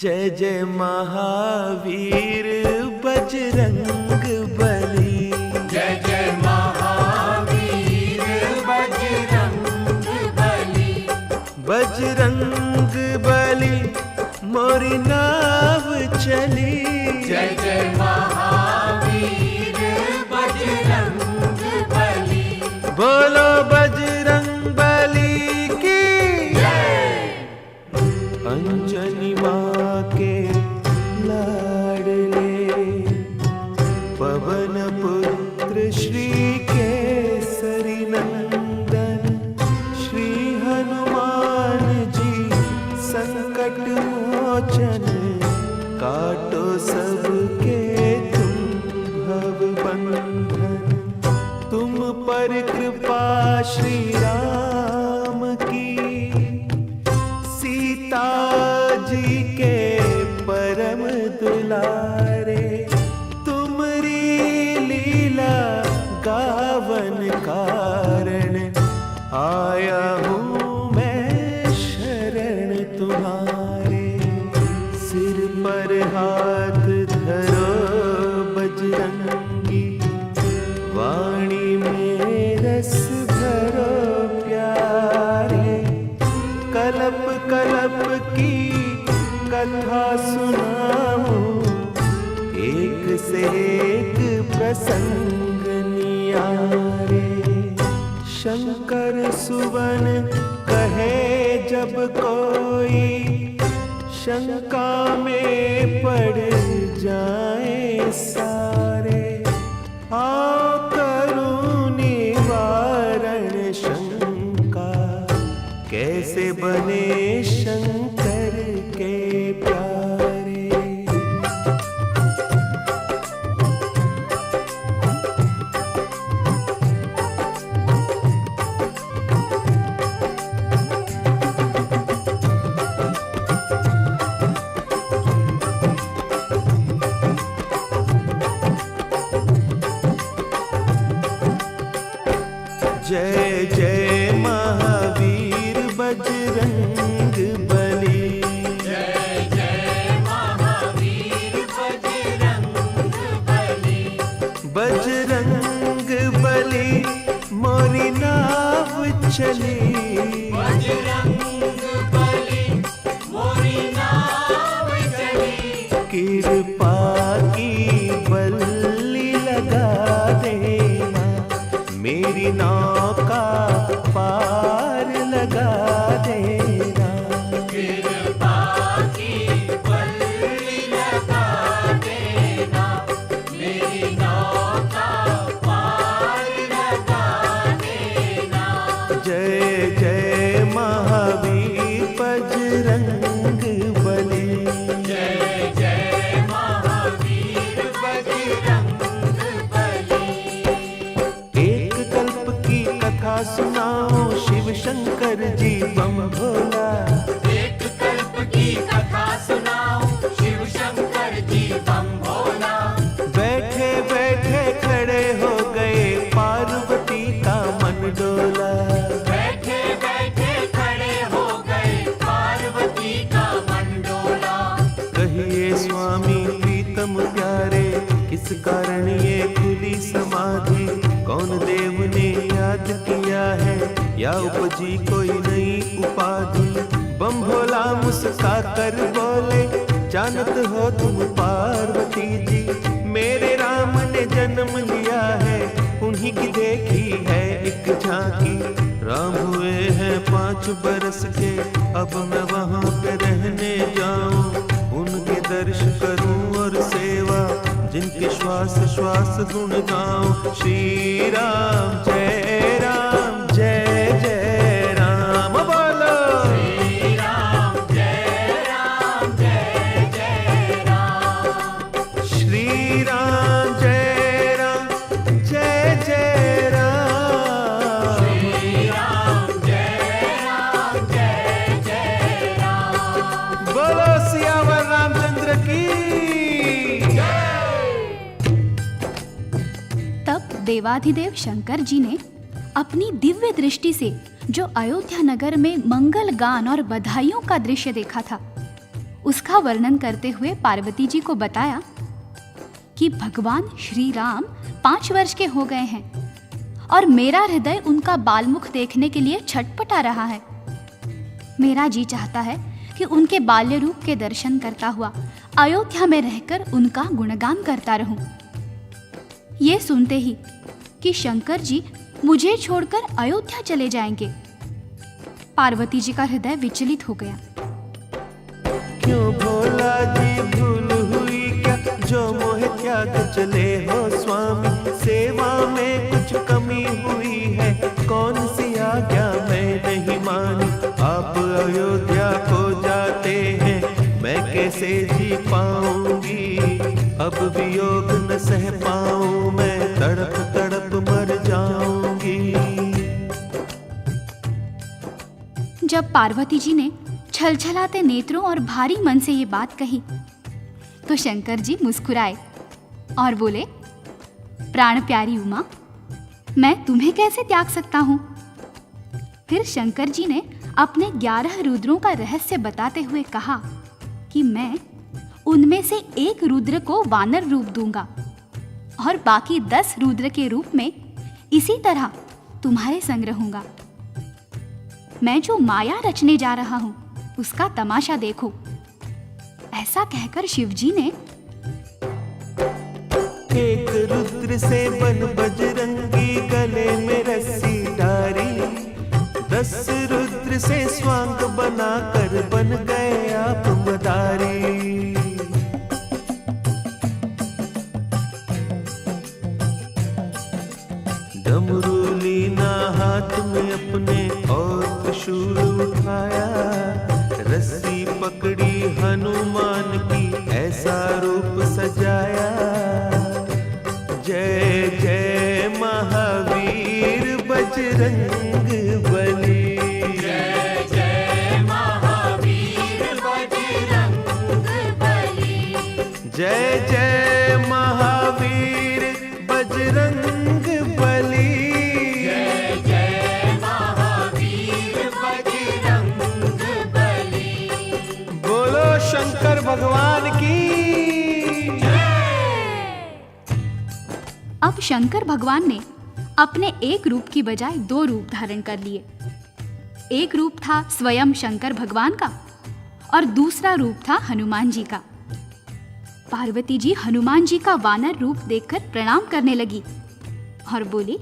जय जय महावीर बजरंग बली। जय जय महावीर बजरंग बली। बजरंग बली मोरी नाव चली। जय जय महावीर बजरंग बली। बोलो बजरंग बली की जय। अंजनी माँ के लाडले पवन पुत्र श्री केसरी नंदन श्री हनुमान जी संकट मोचन काटो सबके तुम भव बंधन। तुम पर कृपा श्री राम की सीता जी के परम दुलारे। तुमरी लीला गावन कारण आया हूँ मैं शरण तुम्हारे। सिर पर हाथ धरो बजरंगी वाणी में रस भरो प्यारे। कलप कलप की कथा सुनाऊं एक से एक प्रसंग नियारे। शंकर सुवन कहे जब कोई शंका में पड़ जाए सारे। आओ करूं निवारण शंका कैसे बने शंकर के प्यारे। जय जय महावीर बजरंग बली। जय जय महावीर बजरंग बली। बजरंग बली मोरी नाव चली। बजरंग बली मोरी नाव चली। कृपा की बल्ली लगा देना मेरी नौका पार लगा देना। कृपा की बल्ली लगा देना मेरी नौका पार लगा देना। जय जय महावीर बजरंग बली। जय जय महावीर बजरंग बली। एक कल्प की कथा सुनाओ शिव शंकर जी बम भोला। एक कल्प की कथा सुनाओ शिव शंकर जी बम भोला। बैठे बैठे खड़े हो गए पार्वती का मन डोला। बैठे बैठे खड़े हो गए पार्वती का मन डोला। कहिए स्वामी प्रीतम प्यारे किस कारण ये खुली समाधि। कौन देव ने याद किया है या उपजी कोई नई उपाधि। बम भोला मुस्का कर बोले जानत हो तुम पार्वती जी। मेरे राम ने जन्म लिया है उन्हीं की देखी है एक झांकी। राम हुए हैं 5 बरस के अब मैं वहां पे रहने जाऊं। उनके दर्श करूं और सेवा जिनके श्वास श्वास गुण गाऊं। श्री राम जय राम जय जय राम बोलो। श्री राम जय राम जय जय राम। श्री राम जय राम जय जय राम। श्री राम जय राम जय जय राम। बोलो सियावर रामचंद्र की। तब देवाधिदेव शंकर जी ने अपनी दिव्य दृष्टि से जो अयोध्या नगर में मंगल गान और बधाइयों का दृश्य देखा था उसका वर्णन करते हुए पार्वती जी को बताया कि भगवान श्री राम 5 वर्ष के हो गए हैं और मेरा हृदय उनका बालमुख देखने के लिए छटपटा रहा है। मेरा जी चाहता है कि उनके बाल्य रूप के दर्शन करता हुआ अयोध्या में रहकर उनका गुणगान करता रहूं। ये सुनते ही कि शंकर जी मुझे छोड़कर अयोध्या चले जाएंगे, पार्वती जी का हृदय विचलित हो गया। क्यों भोला जी भूल हुई क्या, जो मोह त्याग चले हो स्वामी, सेवा में कुछ कमी हुई है, कौन सी आज्ञा मैं नहीं मानी, आप अयोध्या को जाते हैं, मैं कैसे जी पाऊंगी, अब वियोग न सह पाऊं, मैं तड़प तड़प मर जाऊंगी। जब पार्वती जी ने छलछलाते नेत्रों और भारी मन से ये बात कही तो शंकर जी मुस्कुराए और बोले, प्राण प्यारी उमा, मैं तुम्हें कैसे त्याग सकता हूं? फिर शंकर जी ने अपने 11 रुद्रों का रहस्य बताते हुए कहा कि मैं उनमें से एक रुद्र को वानर रूप दूंगा और बाकी 10 रुद्र के रूप में इसी तरह तुम्हारे संग रहूंगा। मैं जो माया रचने जा रहा हूं उसका तमाशा देखो। ऐसा कहकर शिवजी ने एक रुद्र से बन बजरंगी, गले में रस्सी डारी, 10 रुद्र से स्वांग बनाकर बन गए आप मदारी। डमरू लीना हाथ में अपने और त्रिशूल उठाया, रस्सी पकड़ी हनुमान की ऐसा रूप सजाया, जय जय महावीर बजरंग बली, जय जय महावीर बजरंग बली, जय जय महावीर बजरंग बली, जय जय महावीर बजरंग बली। बोलो शंकर भगवान की। अब शंकर भगवान ने अपने एक रूप की बजाय 2 रूप धारण कर लिए। एक रूप था स्वयं शंकर भगवान का और दूसरा रूप था हनुमान जी का। पार्वती जी हनुमान जी का वानर रूप देखकर प्रणाम करने लगी और बोली,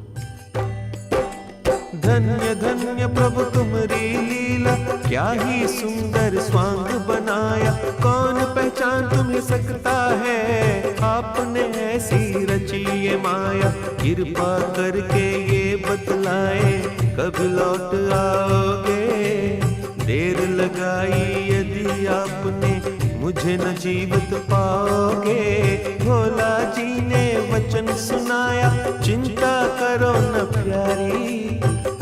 धन्य धन्य प्रभु तुम्हारी लीला, क्या ही सुंदर स्वांग बनाया, कौन पहचान तुम्हें सकता है, आपने ऐसी रची ये माया, कृपा करके ये बतलाए, कब लौट आओगे, देर लगाई यदि आपने, मुझे न जीवित पाओगे, भोला जी ने वचन सुनाया, चिंता करो न प्यारी,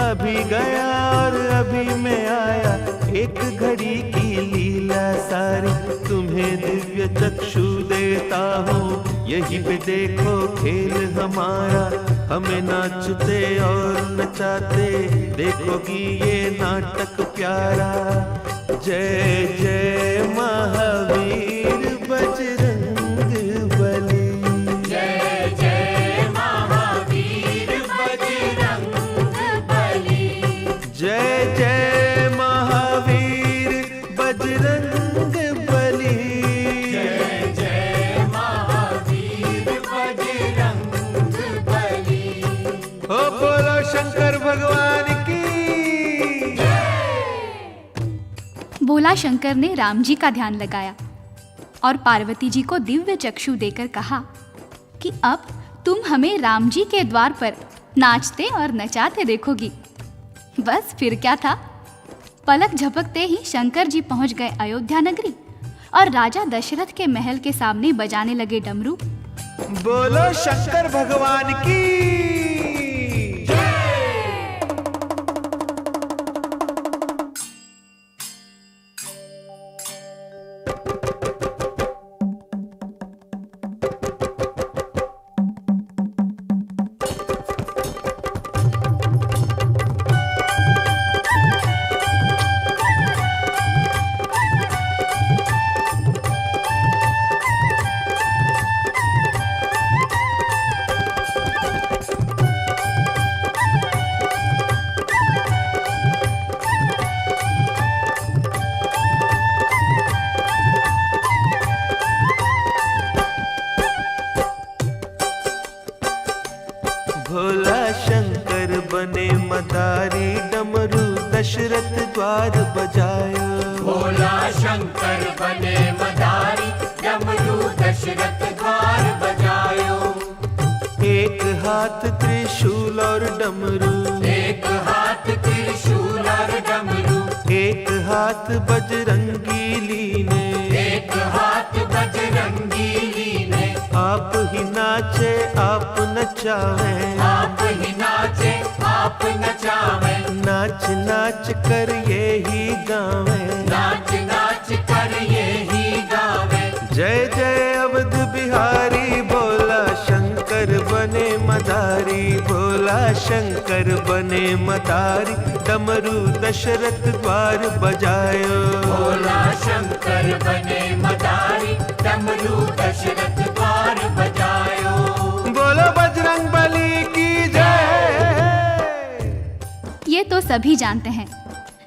अभी गया और अभी मैं आया, एक घड़ी की लीला सारी, तुम्हें दिव्य चक्षु देता हूँ, यही पे देखो खेल हमारा, हमें नाचते और नचाते देखोगी ये नाटक प्यारा, जय जय महावीर बजरंग बली, जय जय महावीर बजरंग बली, जय जय महावीर बजरंग बली, जय जय महावीर बजरंग बली। ओ बोलो शंकर भगवान की। बोला शंकर ने राम जी का ध्यान लगाया और पार्वती जी को दिव्य चक्षु देकर कहा कि अब तुम हमें राम जी के द्वार पर नाचते और नचाते देखोगी। बस फिर क्या था, पलक झपकते ही शंकर जी पहुंच गए अयोध्या नगरी और राजा दशरथ के महल के सामने बजाने लगे डमरू। बोलो शंकर भगवान की। दशरथ द्वार बजायो। भोला शंकर बने मदारी, डमरू दशरथ द्वार बजायो। एक हाथ त्रिशूल और डमरू, एक हाथ त्रिशूल और डमरू, एक हाथ बजरंगी लीने, एक हाथ बजरंगी लीने। आप ही नाचे आप नचावे, आप ही नाचे आप नचावे, नाच नाच कर ये ही गावे। नाच नाच कर ये ही गावे। जय जय अवध बिहारी, भोला शंकर बने मदारी, भोला शंकर बने मदारी, डमरू दशरथ द्वार बजायो। भोला शंकर बने मदारी, डमरू दशरथ द्वार बजायो। बोलो बजरंग बली की जय। ये तो सभी जानते हैं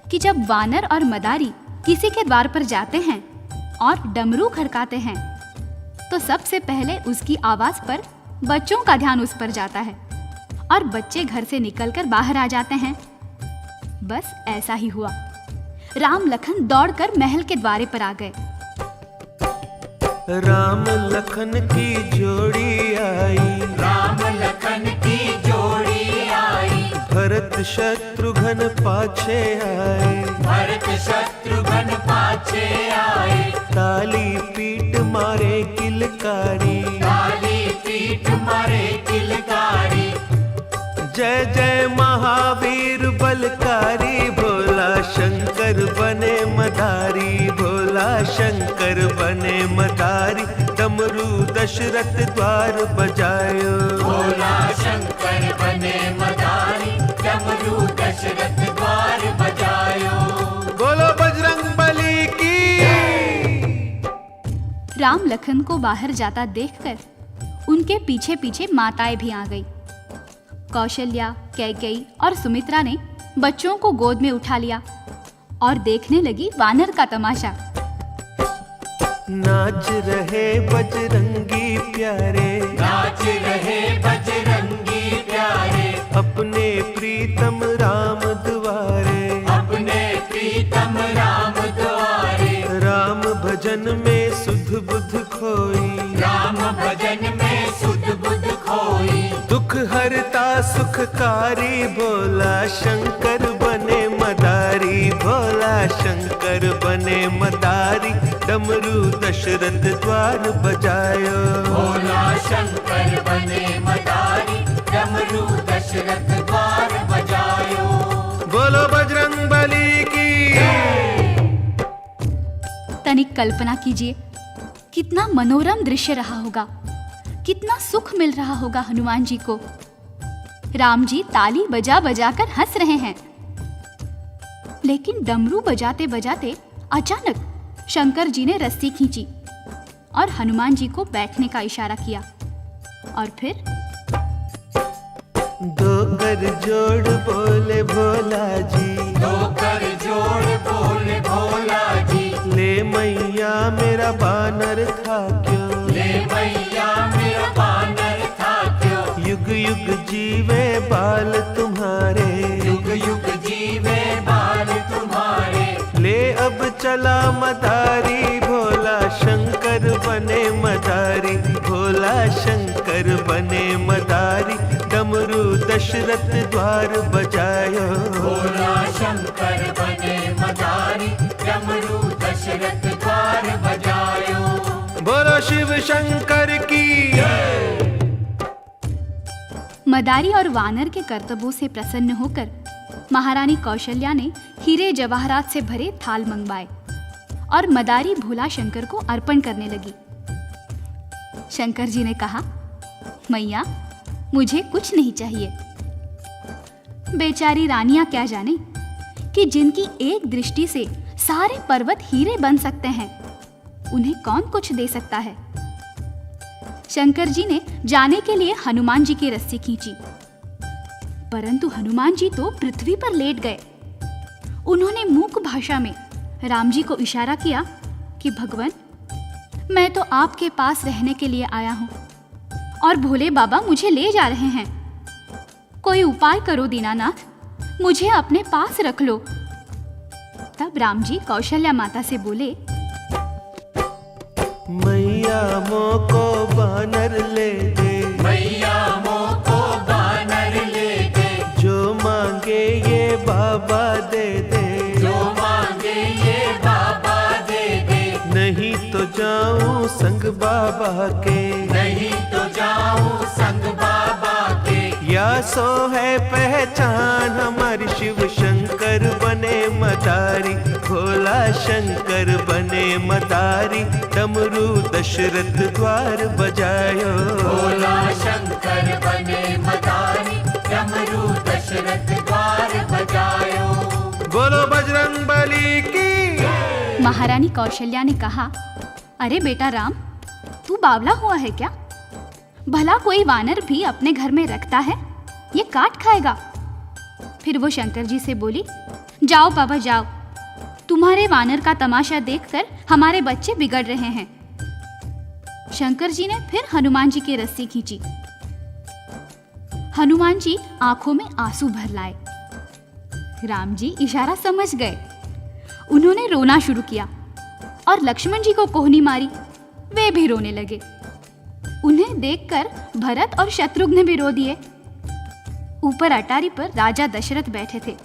कि जब वानर और मदारी किसी के द्वार पर जाते हैं और डमरू खड़काते हैं तो सबसे पहले उसकी आवाज पर बच्चों का ध्यान उस पर जाता है और बच्चे घर से निकलकर बाहर आ जाते हैं। बस ऐसा ही हुआ। राम लखन दौड़कर महल के द्वारे पर आ गए। राम लखन की जोड़ी आई, राम लखन की जोड़ी आई, भरत शत्रुघ्न पाछे आए, भरत शत्रुघ्न पाछे आए। ताली पीट मारे किलकारी, काली पीठ मारे किलकारी। जय जय महावीर बलकारी, भोला शंकर बने मदारी, भोला शंकर बने मदारी, डमरू दशरथ द्वार बजायो। भोला शंकर बने मदारी, डमरू दशरथ द्वार बजायो। बोलो बजरंग बली की। राम लखन को बाहर जाता देखकर उनके पीछे पीछे माताएं भी आ गई। कौशल्या, कैकेयी और सुमित्रा ने बच्चों को गोद में उठा लिया और देखने लगी वानर का तमाशा। नाच रहे बजरंगी प्यारे, नाच रहे बजरंगी प्यारे, अपने प्रीतम राम द्वारे, अपने प्रीतम राम द्वारे। राम भजन में सुध बुध खोई, राम भजन में सुध बुध खोई। दुख हरता सुखकारी, भोला शंकर बने मदारी, भोला शंकर बने मदारी, डमरू दशरथ द्वार बजायो। भोला शंकर बने मदारी, डमरू दशरथ द्वार बजायो। बोलो बजरंग बली की। तनिक कल्पना कीजिए कितना मनोरम दृश्य रहा होगा, कितना सुख मिल रहा होगा हनुमान जी को। राम जी ताली बजा बजा कर हंस रहे हैं, लेकिन डमरू बजाते बजाते अचानक शंकर जी ने रस्सी खींची और हनुमान जी को बैठने का इशारा किया और फिर दो कर जोड़ बोले भोला जी, दो कर जोड़ बोले भोला जी। ले मैया मेरा बानर था क्यों, ले मैया मेरा बानर था क्यों। युग युग जीवे बाल तुम्हारे, युग युग जीवे बाल तुम्हारे। ले अब चला मदारी, भोला शंकर बने मदारी, भोला शंकर बने मदारी, डमरू दशरथ द्वार बजायो। भोला शंकर बने मदारी, डमरू दशरथ द्वार बजायो। बोलो शिव शंकर की। मदारी और वानर के कर्तव्यों से प्रसन्न होकर महारानी कौशल्या ने हीरे जवाहरात से भरे थाल मंगवाए और मदारी भोला शंकर को अर्पण करने लगी। शंकर जी ने कहा, मैया मुझे कुछ नहीं चाहिए। बेचारी रानियां क्या जाने कि जिनकी एक दृष्टि से सारे पर्वत हीरे बन सकते हैं, उन्हें कौन कुछ दे सकता है। शंकर जी ने जाने के लिए हनुमान जी की रस्सी खींची, परंतु हनुमान जी तो पृथ्वी पर लेट गए। उन्होंने मूक भाषा में राम जी को इशारा किया कि भगवान, मैं तो आपके पास रहने के लिए आया हूं और भोले बाबा मुझे ले जा रहे हैं। कोई उपाय करो दीनानाथ, मुझे अपने पास रख लो तब राम जी कौशल्या माता से बोले, मैया मोको बानर ले दे, मैया मोको बानर ले दे, जो मांगे ये बाबा दे दे, जो मांगे ये बाबा दे दे, नहीं तो जाऊं संग बाबा के, नहीं तो जाऊं संग बाबा के। या सो है पहचान हमारी शिव शंकर बने मदारी, भोला शंकर बने मदारी, डमरू दशरथ द्वार बजायो, भोला शंकर बने मदारी, डमरू दशरथ द्वार बजायो। बोलो बजरंग बली की। महारानी कौशल्या ने कहा, अरे बेटा राम, तू बावला हुआ है क्या? भला कोई वानर भी अपने घर में रखता है? ये काट खाएगा। फिर वो शंकर जी से बोली, जाओ बाबा जाओ, तुम्हारे वानर का तमाशा देखकर हमारे बच्चे बिगड़ रहे हैं। शंकर जी ने फिर हनुमान जी की रस्सी खींची। हनुमान जी आंखों में आंसू भर लाए। राम जी इशारा समझ गए। उन्होंने रोना शुरू किया और लक्ष्मण जी को कोहनी मारी। वे भी रोने लगे। उन्हें देखकर भरत और शत्रुघ्न भी रो दिए। ऊपर अटारी पर राजा दशरथ बैठे थे।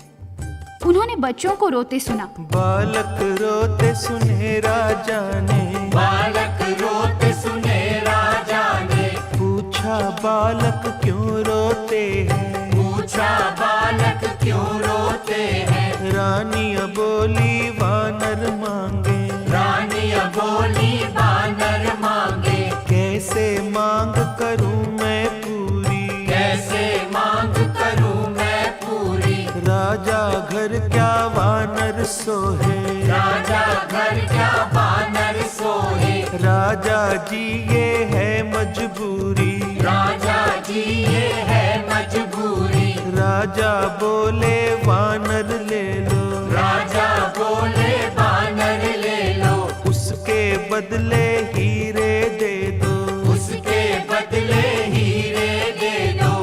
उन्होंने बच्चों को रोते सुना। बालक रोते सुने राजा ने, बालक रोते सुने राजा ने, पूछा बालक क्यों रोते हैं, पूछा बालक क्यों रोते हैं। रानिया बोली वानर मांगे, रानिया बोली वानर मांगे, कैसे मांग करूं मैं पूरी, कैसे मांग करूं मैं पूरी। राजा घर क्या वानर सोहे, राजा घर क्या वानर सोहे, राजा जी ये है मजबूरी, राजा जी ये है मजबूरी। राजा बोले वानर ले लो, राजा बोले वानर ले लो, उसके बदले हीरे दे दो, उसके बदले हीरे दे दो।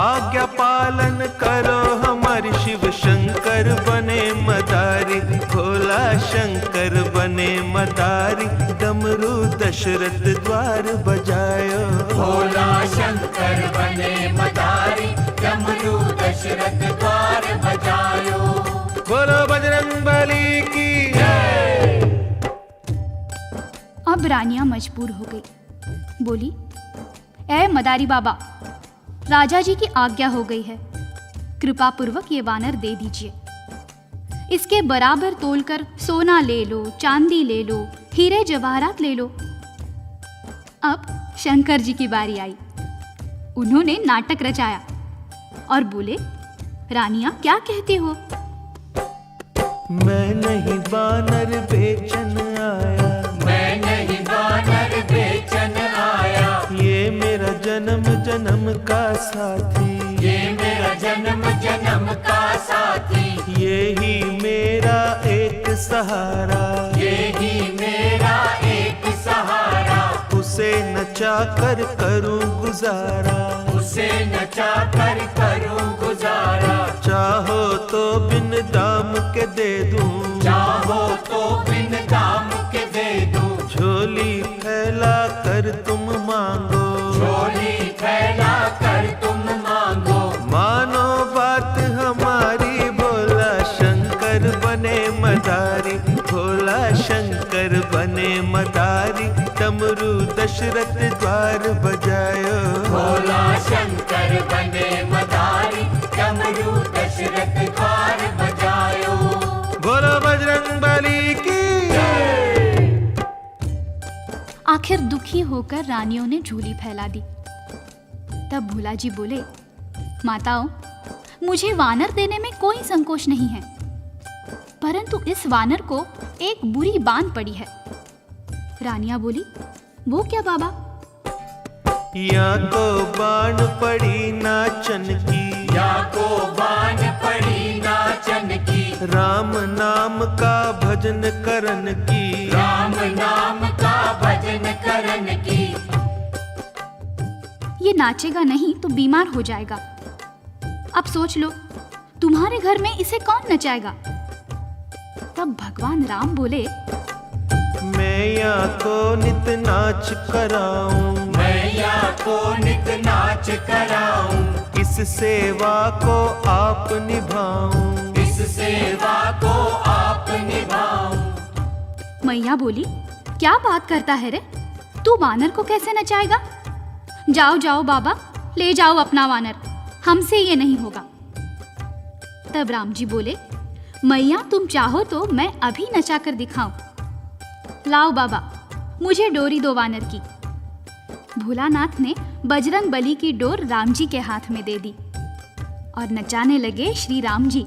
आज्ञा पालन करो हमारी शिव शंकर बने मदारी, भोला शंकर बने मदारी, डमरू दशरथ द्वार बजायो, भोला शंकर बने मदारी, डमरू दशरथ द्वार बजायो। बोलो बजरंग बली की। अब रानियां मजबूर हो गई। बोली, ए मदारी बाबा, राजा जी की आज्ञा हो गई है, कृपा पूर्वक ये वानर दे दीजिए। इसके बराबर तोलकर सोना ले लो, चांदी ले लो, हीरे जवाहरात ले लो। अब शंकर जी की बारी आई। उन्होंने नाटक रचाया और बोले, रानियां क्या कहती हो? मैं नहीं वानर बेचन आया, मैं नहीं वानर बेचन आया, ये मेरा जन्म जन्म का साथी, ये मेरा जन्म जन्म का साथी, ये ही मेरा एक सहारा, ये ही मेरा एक सहारा। उसे नचा कर करूं गुजारा, उसे नचा कर करूं गुजारा। चाहो तो बिन दाम के दे दूं, चाहो तो बिन दाम के दे दूं, झोली फैला कर तुम मांगो, झोली फैला कर तुम मांगो। मानो बात हमारी, भोला शंकर बने मदारी, भोला शंकर बने मदारी, डमरू दशरथ द्वार बजायो, भोला शंकर बने मदारी, डमरू दशरथ द्वार बजायो। बोलो बजरंग बली की। आखिर दुखी होकर रानियों ने झोली फैला दी। तब भोला जी बोले, माताओं, मुझे वानर देने में कोई संकोच नहीं है, परंतु इस वानर को एक बुरी बांध पड़ी है। रानियां बोली, वो क्या बाबा? या को बाण पड़ी नाचन की, या को बाण पड़ी नाचन की, राम नाम का भजन करन की, राम नाम का भजन करन की। ये नाचेगा नहीं तो बीमार हो जाएगा। अब सोच लो, तुम्हारे घर में इसे कौन नचाएगा? तब भगवान राम बोले, मैया को नित नाच कराऊं, मैया को नित नाच कराऊं, इस सेवा को आप निभाऊं, इस सेवा को आप निभाऊं। मैया बोली, क्या बात करता है रे, तू वानर को कैसे नचाएगा? जाओ जाओ बाबा, ले जाओ अपना वानर, हमसे ये नहीं होगा। तब राम जी बोले, मैया तुम चाहो तो मैं अभी नचा कर दिखाऊं। लाओ बाबा, मुझे डोरी दो वानर की। भोलानाथ ने बजरंग बली की डोर राम जी के हाथ में दे दी और नचाने लगे श्री राम जी।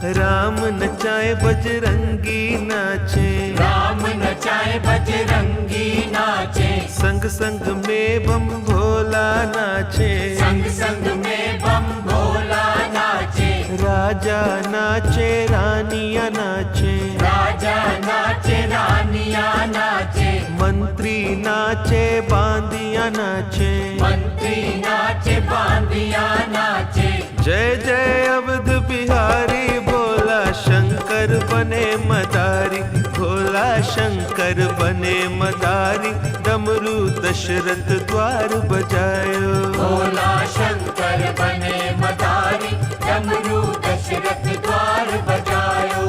राम नचाए बजरंगी नाचे, राम नचाए बजरंगी नाचे, संग संग में बम भोला नाचे, संग संग में बम भोला नाचे, राजा नाचे रानियां नाचे, राजा नाचे रानियां नाचे, मंत्री नाचे बांदियां नाचे, मंत्री नाचे बांदिया नाचे। जय जय अवध बिहारी, भोला शंकर बने मदारी, भोला शंकर बने मदारी, डमरू दशरथ द्वार बजायो, भोला शंकर बने मदारी, डमरू दशरथ द्वार बजायो।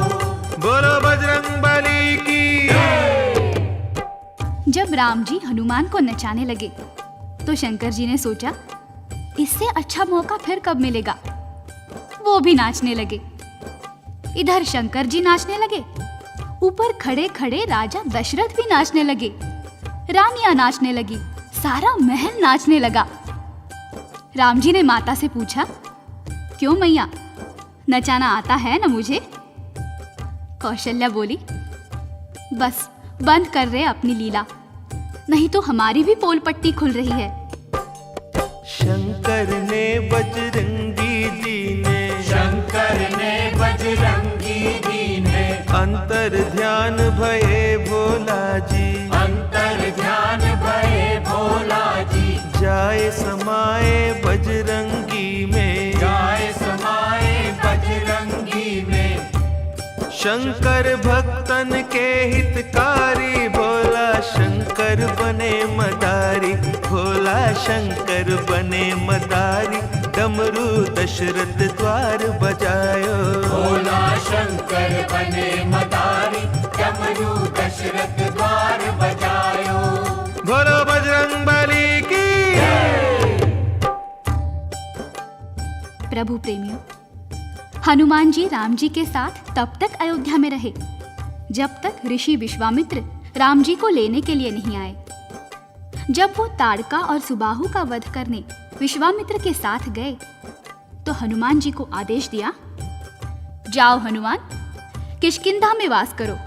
बोलो बजरंग बली की। जब राम जी हनुमान को नचाने लगे तो शंकर जी ने सोचा, इससे अच्छा मौका फिर कब मिलेगा। वो भी नाचने लगे। इधर शंकर जी नाचने लगे, ऊपर खड़े खड़े राजा दशरथ भी नाचने लगे, रानियां नाचने लगी, सारा महल नाचने लगा। राम जी ने माता से पूछा, क्यों मैया, नचाना आता है ना मुझे? कौशल्या बोली, बस बंद कर रहे अपनी लीला, नहीं तो हमारी भी पोल पट्टी खुल रही है। शंकर ने बजरंगी जी ने, शंकर ने बजरंगी जी ने, अंतर ध्यान भये भोला जी, अंतर ध्यान भये भोला जी, जाए समाए बजरंगी में, जाए समाए बजरंगी में। शंकर भक्तन के हितकारी, भोला शंकर बने मदारी, भोला शंकर बने मदारी, डमरू दशरथ द्वार बजायो, भोला शंकर बने मदारी, डमरू दशरथ द्वार बजायो। बोलो बजरंग बली की। प्रभु प्रेमियों, हनुमान जी राम जी के साथ तब तक अयोध्या में रहे जब तक ऋषि विश्वामित्र राम जी को लेने के लिए नहीं आए। जब वो ताड़का और सुबाहु का वध करने विश्वामित्र के साथ गए तो हनुमान जी को आदेश दिया, जाओ हनुमान, किष्किंधा में वास करो।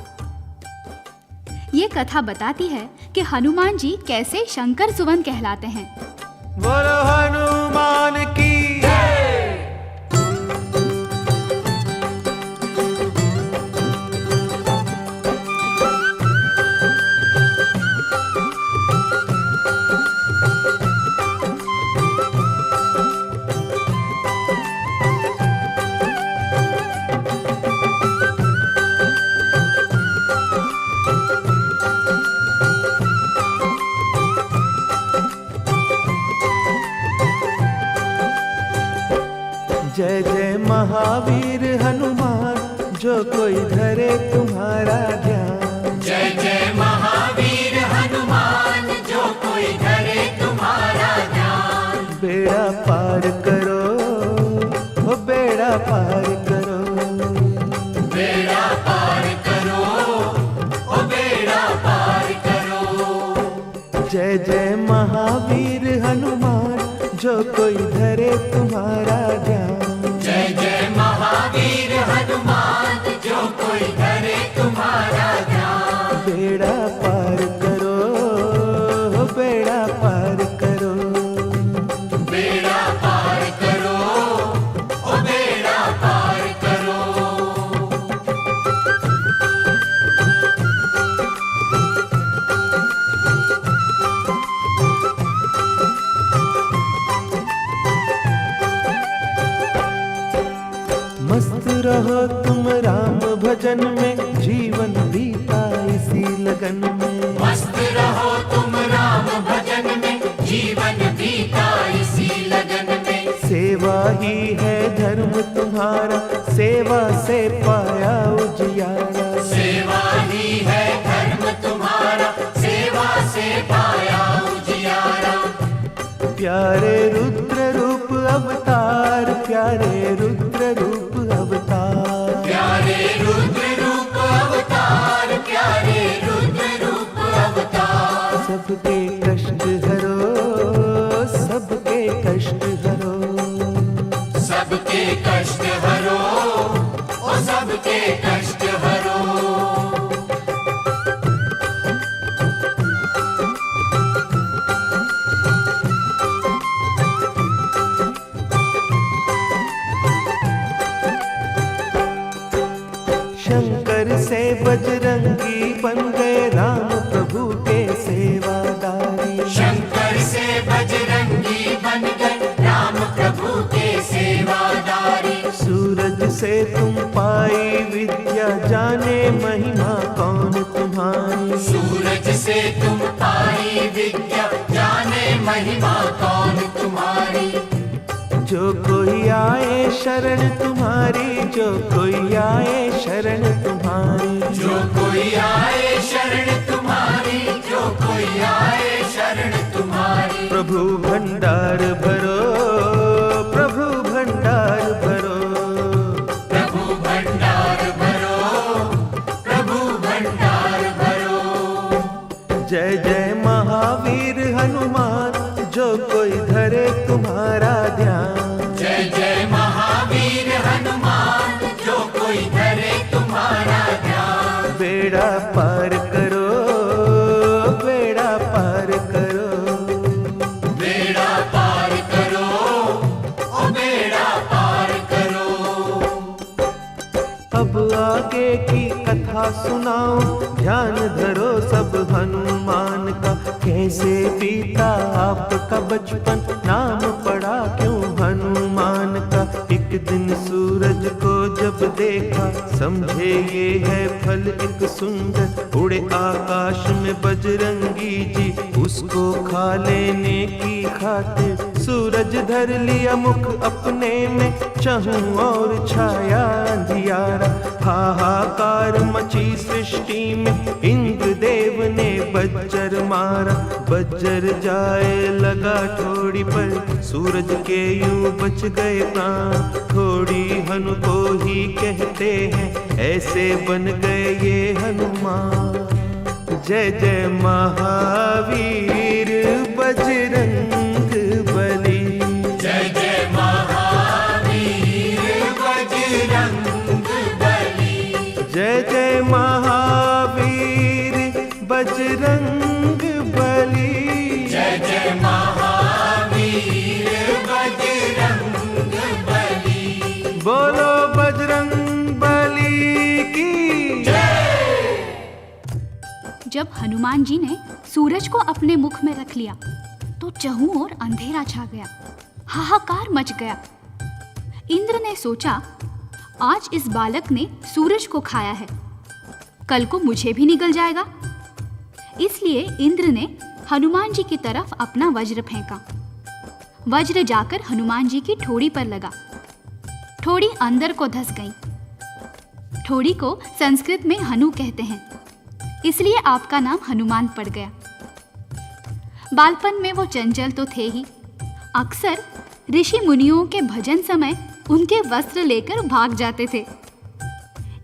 ये कथा बताती है कि हनुमान जी कैसे शंकर सुवन कहलाते हैं। बोलो हनुमान की। जय जय महावीर हनुमान, जो कोई धरे तुम्हारा ध्यान, जय जय महावीर हनुमान, जो कोई धरे तुम्हारा ध्यान। बेड़ा पार करो, ओ बेड़ा पार करो, बेड़ा पार करो, ओ बेड़ा पार करो। जय जय महावीर हनुमान, जो कोई धरे तुम्हारा ध्यान, जय जय महावीर हनुमान, जो कोई धरे तुम्हारा ध्यान। बेड़ा पार करो, ओ बेड़ा पार करो, बेड़ा पार करो, ओ बेड़ा पार करो। मस्त रहो तुम राम भज भजन में, जीवन बीता इसी लगन में। मस्त रहो तुम राम भजन में, जीवन बीता इसी लगन में। सेवा ही है धर्म तुम्हारा, सेवा से पाया उजियारा। सेवा ही है धर्म तुम्हारा, सेवा से पाया उजियारा। प्यारे रुद्र रूप अवतार, प्यारे रुद्र रूप अवतार। प्यारे रुद्र रूप अवतार, प्यारे रुद्र रूप अवतार। सबके कष्ट हरो, सबके कष्ट हरो। सबके कष्ट हरो, ओ सबके कष्ट हरो। शंकर से बजरंगी बन गए राम प्रभु के सेवादारी। शंकर से बजरंगी बन गए राम प्रभु के सेवादारी। सूरज से तुम पाई विद्या, जाने महिमा कौन तुम्हारी। सूरज से तुम पाई विद्या, जाने महिमा कौन तुम्हारी। जो कोई आए शरण तुम्हारी, जो कोई आए शरण तुम्हारी। जो कोई आए शरण तुम्हारी, जो कोई आए शरण तुम्हारी। प्रभु भंडार भरो, प्रभु भंडार भरो। प्रभु भंडार भरो, प्रभु भंडार भरो। जय जय महावीर हनुमान, जो कोई धरे तुम्हारा ध्यान। जय जय महावीर हनुमान, जो कोई धरे तुम्हारा ध्यान। बेड़ा पार करो, बेड़ा पार करो। बेड़ा पार करो, ओ बेड़ा पार करो। अब आगे की कथा सुनाओ, ध्यान धरो सब हनुमान का। कैसे बीता आपका बचपन, नाम पड़ा क्यों हनुमान का। एक दिन सूरज को जब देखा, समझे ये है फल एक सुंदर। उड़े आकाश में बजरंगी जी, उसको खा लेने की खातिर। सूरज धर लिया मुख अपने में, चहूं और छाया अंधियारा। हाहाकार मची सृष्टि में, इंद्र देव ने बज्जर मारा। बज्जर जाए लगा ठोड़ी पर, सूरज के यूं बच गए प्राण। ठोड़ी हनु को ही कहते हैं, ऐसे बन गए ये हनुमान। जय जय महावीर बजरंग बली। जय जय महावीर बजरंग बली। जय जय महावीर बजरंग बली। जय जय महावीर बजरंग बली। बोलो बजरंग बली की जय। जब हनुमान जी ने सूरज को अपने मुख में रख लिया तो चहु ओर अंधेरा छा गया, हाहाकार मच गया। इंद्र ने सोचा, आज इस बालक ने सूरज को खाया है, कल को मुझे भी निगल जाएगा। इसलिए इंद्र ने हनुमान जी की तरफ अपना वज्र फेंका। वज्र जाकर हनुमान जी की ठोड़ी पर लगा। ठोड़ी अंदर को धंस गई। ठोड़ी को संस्कृत में हनु कहते हैं, इसलिए आपका नाम हनुमान पड़ गया। बालपन में वो चंचल तो थे ही, अक्सर ऋषि मुनियों के भजन समय उनके वस्त्र लेकर भाग जाते थे।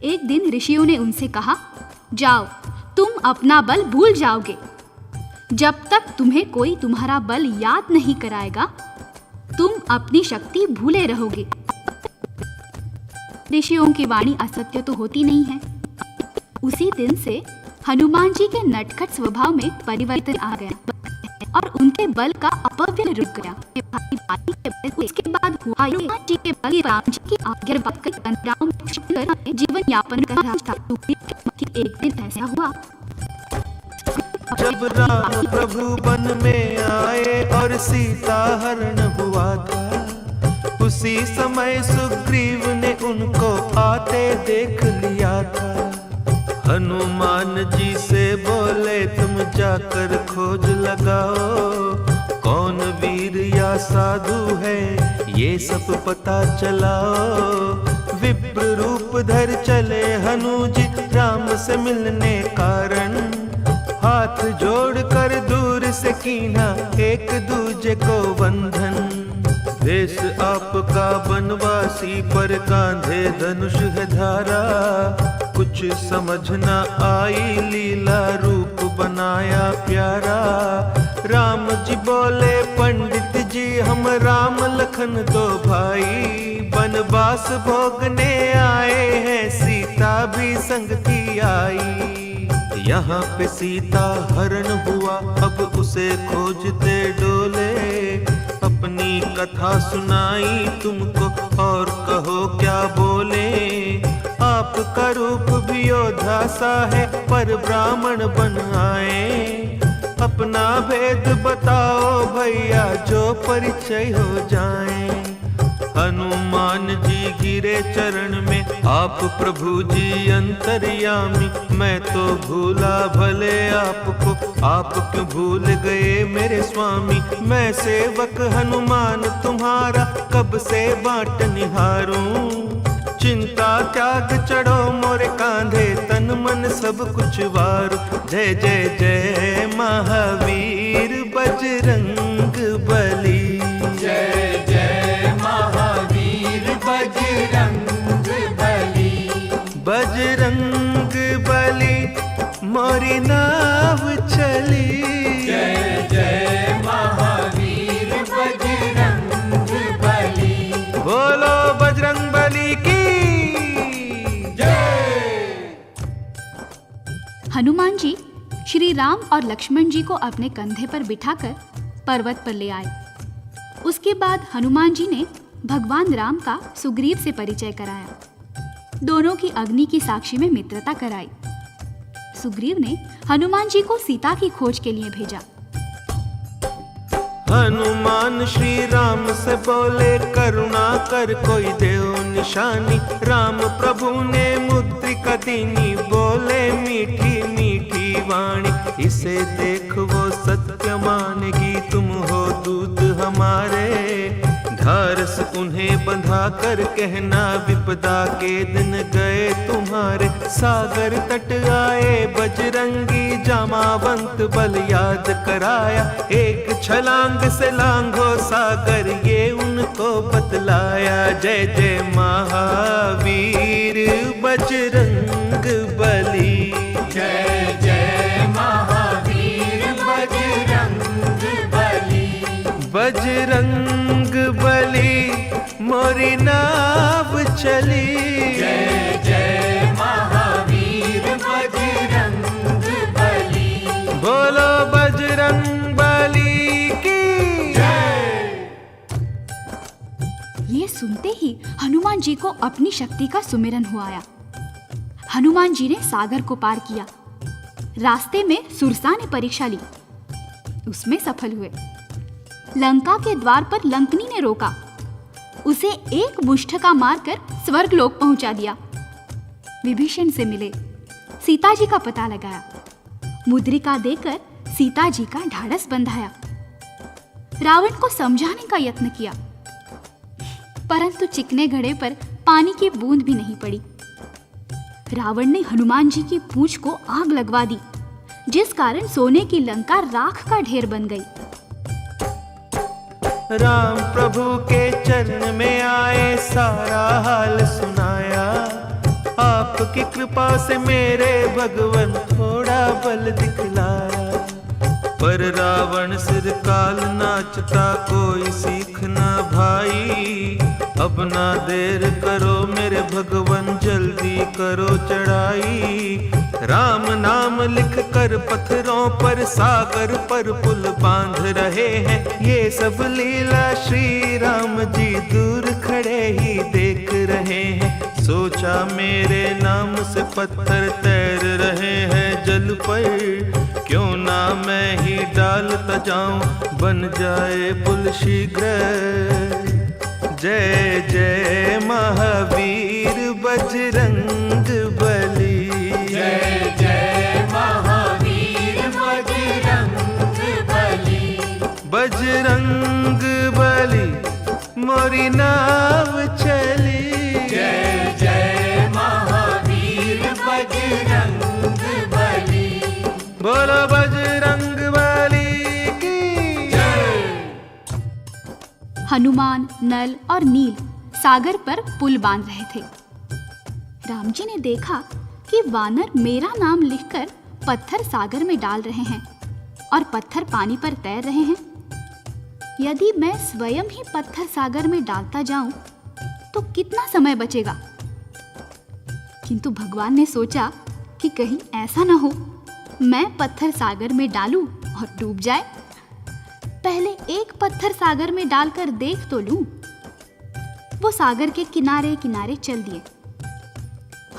एक दिन ऋषियों ने उनसे कहा, जाओ, तुम अपना बल भूल जाओगे। जब तक तुम्हें कोई तुम्हारा बल याद नहीं कराएगा, तुम अपनी शक्ति भूले रहोगे। ऋषियों की वाणी असत्य तो होती नहीं है। उसी दिन से हनुमान जी के नटखट स्वभाव में परिवर्तन आ गया और उनके बल का अपव्यय रुक गया। उसके बाद हुआ हनुमान जी के बल राम जी की आज्ञा पाकर जीवन यापन कर रहा था। एक दिन ऐसा हुआ, जब राम प्रभु वन में आए और सीता हरण हुआ था, उसी समय सुग्रीव ने उनको आते देख लिया था। हनुमान जी से बोले तुम जाकर खोज लगाओ, कौन वीर या साधु है ये सब पता चलाओ। विप्र रूप धर चले हनुजी राम से मिलने कारण, हाथ जोड़कर दूर से कीना एक दूजे को बंधन। देश आपका बनवासी पर कांधे धनुष है धारा, कुछ समझ न आई लीला रूप बनाया प्यारा। राम जी बोले पंडित जी हम राम लखन दो भाई, बनवास भोगने आए हैं सीता भी संग थी आई। यहाँ पे सीता हरण हुआ अब उसे खोजते डोले, अपनी कथा सुनाई तुमको और कहो क्या बोले। आपका रूप भी योद्धा सा है पर ब्राह्मण बन आए, अपना भेद बताओ भैया जो परिचय हो जाए। हनुमान जी गिरे चरण में आप प्रभु जी अंतर्यामी, मैं तो भूला भले आपको आप क्यों भूल गए मेरे स्वामी। मैं सेवक हनुमान तुम्हारा कब से बाट निहारूं, चिंता त्याग चढ़ो मोरे कांधे तन मन सब कुछ वार। जय जय जय महावीर बजरंग बली, जय जय महावीर बजरंग बली। बजरंग बली मोरी नाव चली, जय जय महावीर बजरंग बली। बोलो बजरंग बली की हनुमान जी श्री राम और लक्ष्मण जी को अपने कंधे पर बिठाकर पर्वत पर ले आए। उसके बाद हनुमान जी ने भगवान राम का सुग्रीव से परिचय कराया। दोनों की अग्नि की साक्षी में मित्रता कराई। सुग्रीव ने हनुमान जी को सीता की खोज के लिए भेजा। हनुमान श्री राम से बोले करुणा कर कोई देव निशानी। राम प्रभु ने मुद्रिका दीनी, बोले मीठी मीठी वाणी। इसे देख वो सत्य मानेगी, तुम हो दूत हमारे। धारस उन्हें बंधा कर कहना विपदा के दिन गए तुम्हारे। सागर तट आए बजरंगी, जामावंत बल याद कराया। एक छलांग से लांघो सागर, ये उनको बतलाया। जय जय महावीर बजरंग बली, जय जय महावीर बजरंग बली। बजरंग बली मोरी नाव चली, जय जय महावीर बजरंग बली। बोलो बजरंग बली की जय। ये सुनते ही हनुमान जी को अपनी शक्ति का सुमिरन हुआ आया। हनुमान जी ने सागर को पार किया। रास्ते में सुरसा ने परीक्षा ली, उसमें सफल हुए। लंका के द्वार पर लंकनी ने रोका, उसे एक मुष्ठका मारकर स्वर्गलोक पहुंचा दिया। विभीषण से मिले, सीता जी का पता लगाया। मुद्रिका देकर सीता जी का ढाढ़स बंधाया। रावण को समझाने का यत्न किया, परंतु चिकने घड़े पर पानी की बूंद भी नहीं पड़ी। रावण ने हनुमान जी की पूंछ को आग लगवा दी, जिस कारण सोने की लंका राख का ढेर बन गई। राम प्रभु के चरण में आए, सारा हाल सुनाया। आपकी कृपा से मेरे भगवन थोड़ा बल दिखलाया। पर रावण सिर काल नाचता, कोई सीख ना भाई। अब ना देर करो मेरे भगवन, जल्दी करो चढ़ाई। राम नाम लिख कर पत्थरों पर, सागर पर पुल बांध रहे हैं। ये सब लीला श्री राम जी दूर खड़े ही देख रहे हैं। सोचा मेरे नाम से पत्थर तैर रहे हैं जल पर, क्यों ना मैं ही डालता जाऊं, बन जाए पुल शीघ्र। जय जय महावीर बजरंग बली। जय जय महावीर बजरंग बली। बजरंग बली मोरी नाव चली। जय जय महावीर बजरंग बली। बोलो बजरंग बली की जय। हनुमान, नल और नील सागर पर पुल बांध रहे थे। राम जी ने देखा कि वानर मेरा नाम लिखकर पत्थर सागर में डाल रहे हैं और पत्थर पानी पर तैर रहे हैं। यदि मैं स्वयं ही पत्थर सागर में डालता जाऊं तो कितना समय बचेगा। किंतु भगवान ने सोचा कि कहीं ऐसा न हो मैं पत्थर सागर में डालूं और डूब जाए। पहले एक पत्थर सागर में डालकर देख तो लूं। वो सागर के किनारे किनारे चल दिए।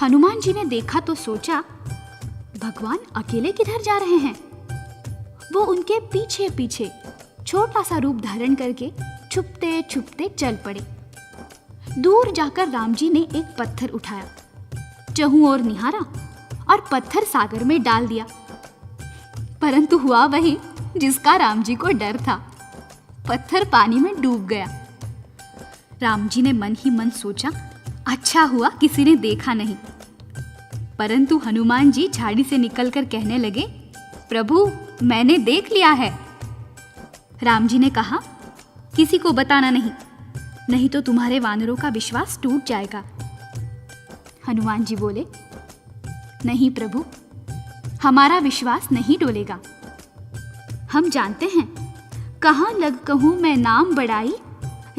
हनुमान जी ने देखा तो सोचा भगवान अकेले किधर जा रहे हैं। वो उनके पीछे पीछे छोटा सा रूप धारण करके छुपते छुपते चल पड़े। दूर जाकर राम जी ने एक पत्थर उठाया, चहुं ओर निहारा और पत्थर सागर में डाल दिया। परंतु हुआ वही जिसका राम जी को डर था। पत्थर पानी में डूब गया। राम जी ने मन ही मन सोचा अच्छा हुआ किसी ने देखा नहीं। परंतु हनुमान जी झाड़ी से निकलकर कहने लगे प्रभु मैंने देख लिया है। राम जी ने कहा किसी को बताना नहीं, नहीं तो तुम्हारे वानरों का विश्वास टूट जाएगा। हनुमान जी बोले नहीं प्रभु, हमारा विश्वास नहीं डोलेगा। हम जानते हैं कहाँ लग कहूँ मैं नाम बढ़ाई,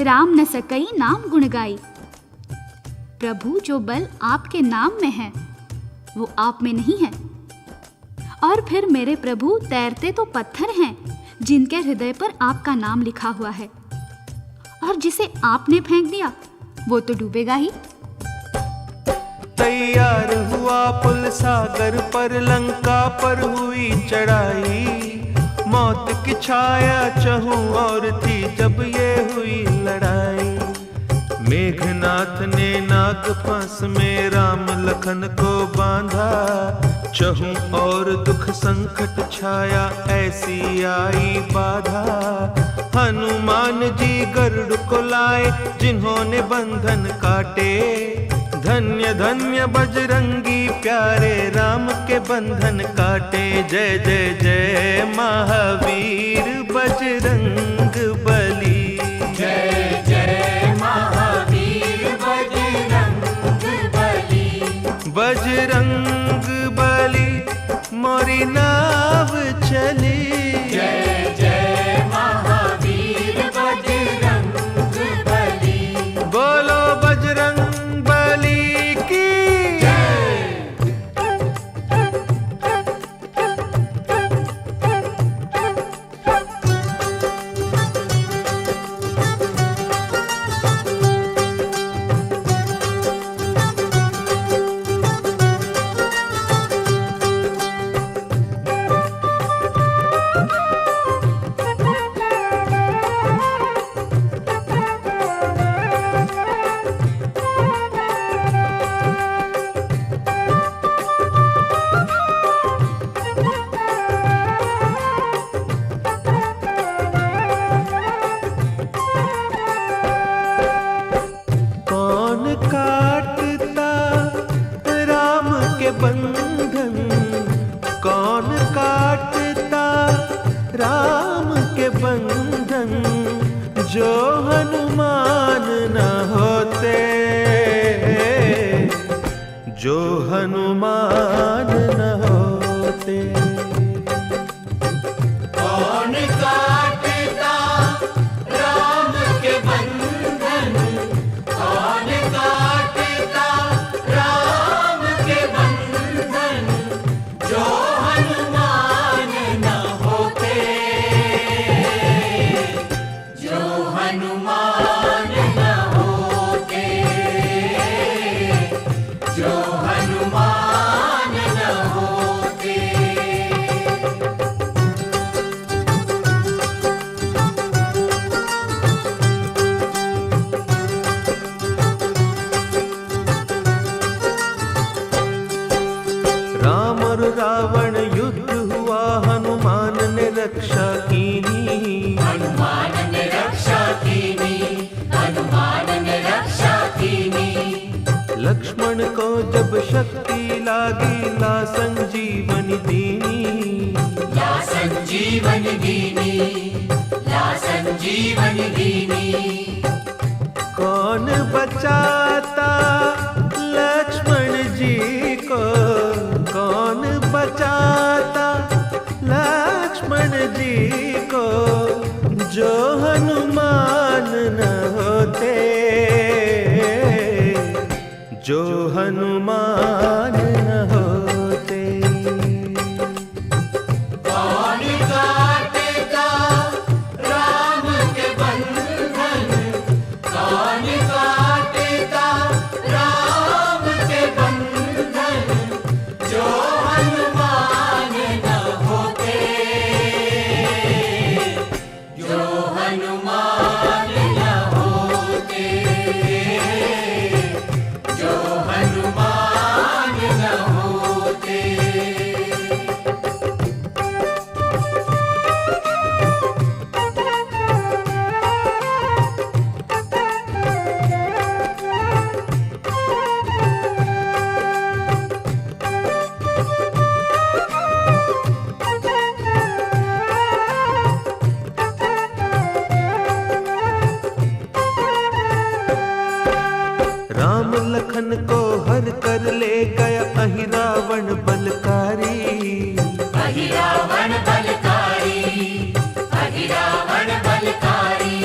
राम न सकई नाम गुण गाई। प्रभु जो बल आपके नाम में है वो आप में नहीं है। और फिर मेरे प्रभु तैरते तो पत्थर हैं जिनके हृदय पर आपका नाम लिखा हुआ है, और जिसे आपने फेंक दिया वो तो डूबेगा ही। तैयार हुआ पुल सागर पर, लंका पर हुई चढ़ाई। मौत की छाया चहु और थी जब ये हुई लड़ाई। मेघनाथ ने नाग फांस में राम लखन को बांधा। चहु और दुख संकट छाया ऐसी आई बाधा। हनुमान जी गरुड़ को लाए जिन्होंने बंधन काटे। धन्य धन्य बजरंगी प्यारे राम के बंधन काटे। जय जय जय महावीर बजरंग बली। जय जय महावीर बजरंग बली। बजरंग बली मोरी नाव चली। जय जय महावीर बजरंग बली। बोलो बजरंग बली की जय। बंधन कौन काटता राम के बंधन। जो हनुमान न होते, जो हनुमान न होते। कौन काटता राम के बंधन। कौन काटता राम के बंधन। जो हनुमान न होते, जो हनुमान न होते, जो हनुमान न होते। लागी ला संजीवनी दीनी, ला संजीवनी दीनी, ला संजीवनी दीनी। कौन बचाता लक्ष्मण जी को, कौन बचाता लक्ष्मण जी को, जो हनुमान न होते, जो हनुमान न होते। कौन काटेगा राम के बंधन, कौन काटेगा राम के बंधन, जो हनुमान न होते, जो हनुमान न होते, जो हनुमान न होते। राम लखन को हर कर ले गया अहि रावण बलकारी, अहि रावण बलकारी, अहि रावण बलकारी।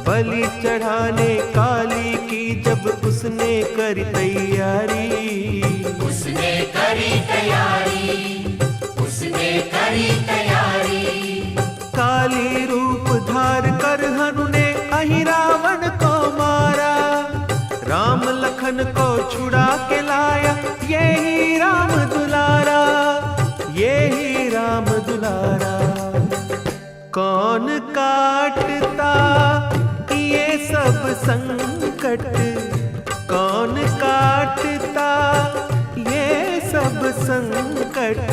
बलि चढ़ाने काली की जब उसने करी तैयारी, उसने करी तैयारी, उसने करी तैयारी। काली रूप धार कर हनु ने अहि रावण को मारा, राम लखन को छुड़ा के लाया, यही राम दुलारा, यही राम दुलारा। कौन काटता ये सब संकट, कौन काटता ये सब संकट,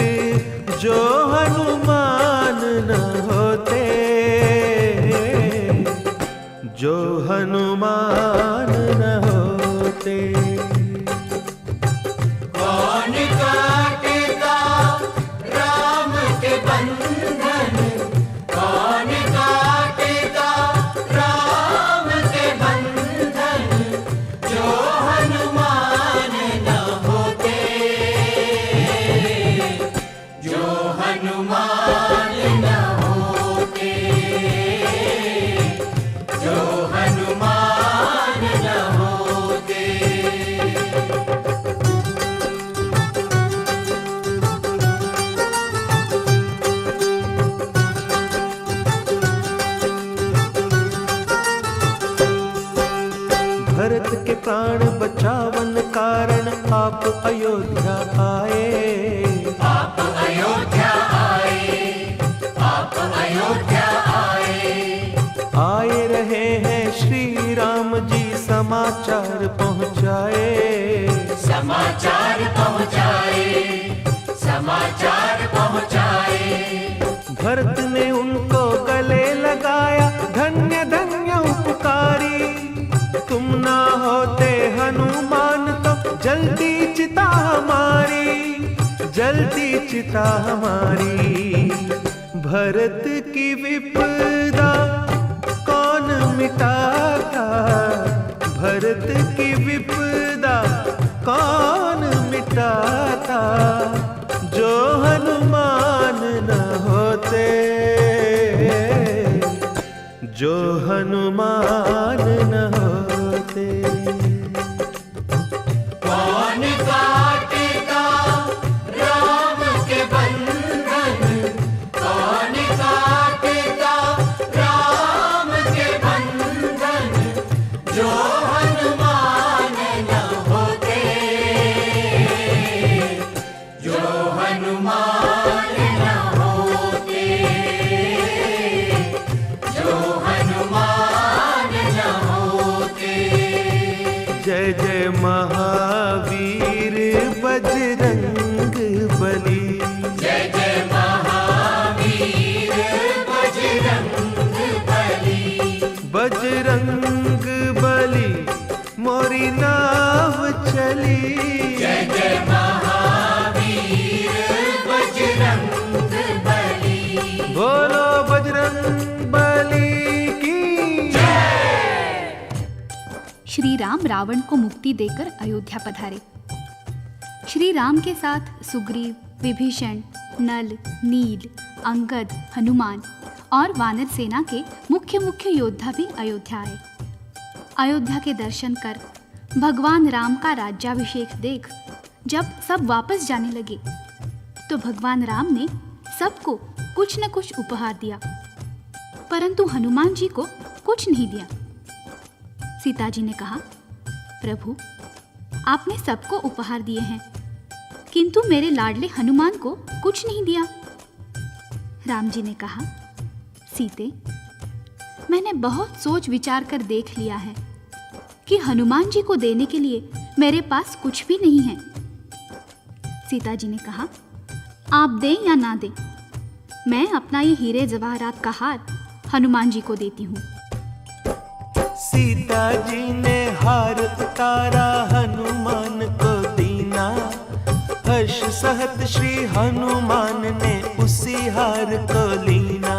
जो हनुमान न होते, जो हनुमान न होते। कौन काटेगा राम के बंधन, कौन काटेगा राम के बंधन, जो हनुमान न होते, जो हनुमान न होते, जो हनुमान न होते। भरत के प्राण बचावन कारण आप अयोध्या आए, आप अयोध्या आए, आप अयोध्या आए। आए रहे हैं श्री राम जी समाचार पहुँचाए, समाचार पहुँचाए, समाचार पहुँचाए। भरत ने उनको गले लगाया, धन्य धन्य उपकारी, तुम ना होते हनुमान तो जल्दी चिता हमारी, जल्दी चिता हमारी। भरत की विपदा कौन मिटाता, भरत की विपदा कौन मिटाता, जो हनुमान न होते, जो हनुमान न होते। कौन काटेगा राम के बंधन, कौन काटेगा राम के बंधन, जो हनुमान न होते, जो हनुमान न होते, जो हनुमान न होते। बोलो बजरंग बली की। श्री राम रावण को मुक्ति देकर अयोध्या पधारे। श्री राम के साथ सुग्रीव, विभीषण, नल, नील, अंगद, हनुमान और वानर सेना के मुख्य मुख्य योद्धा भी अयोध्या आए। अयोध्या के दर्शन कर, भगवान राम का राज्याभिषेक देख जब सब वापस जाने लगे तो भगवान राम ने सबको कुछ न कुछ उपहार दिया, परंतु हनुमान जी को कुछ नहीं दिया। सीता जी ने कहा, प्रभु, आपने सबको उपहार दिए हैं, किंतु मेरे लाडले हनुमान को कुछ नहीं दिया। राम जी ने कहा, सीते, मैंने बहुत सोच विचार कर देख लिया है कि हनुमान जी को देने के लिए मेरे पास कुछ भी नहीं है। सीता जी ने कहा, आप दें या ना दें, मैं अपना ये हीरे जवाहरात का हार हनुमान जी को देती हूँ। सीता जी ने हार उतारा, हनुमान को दीना। हर्ष सहत श्री हनुमान ने उसी हार को लीना।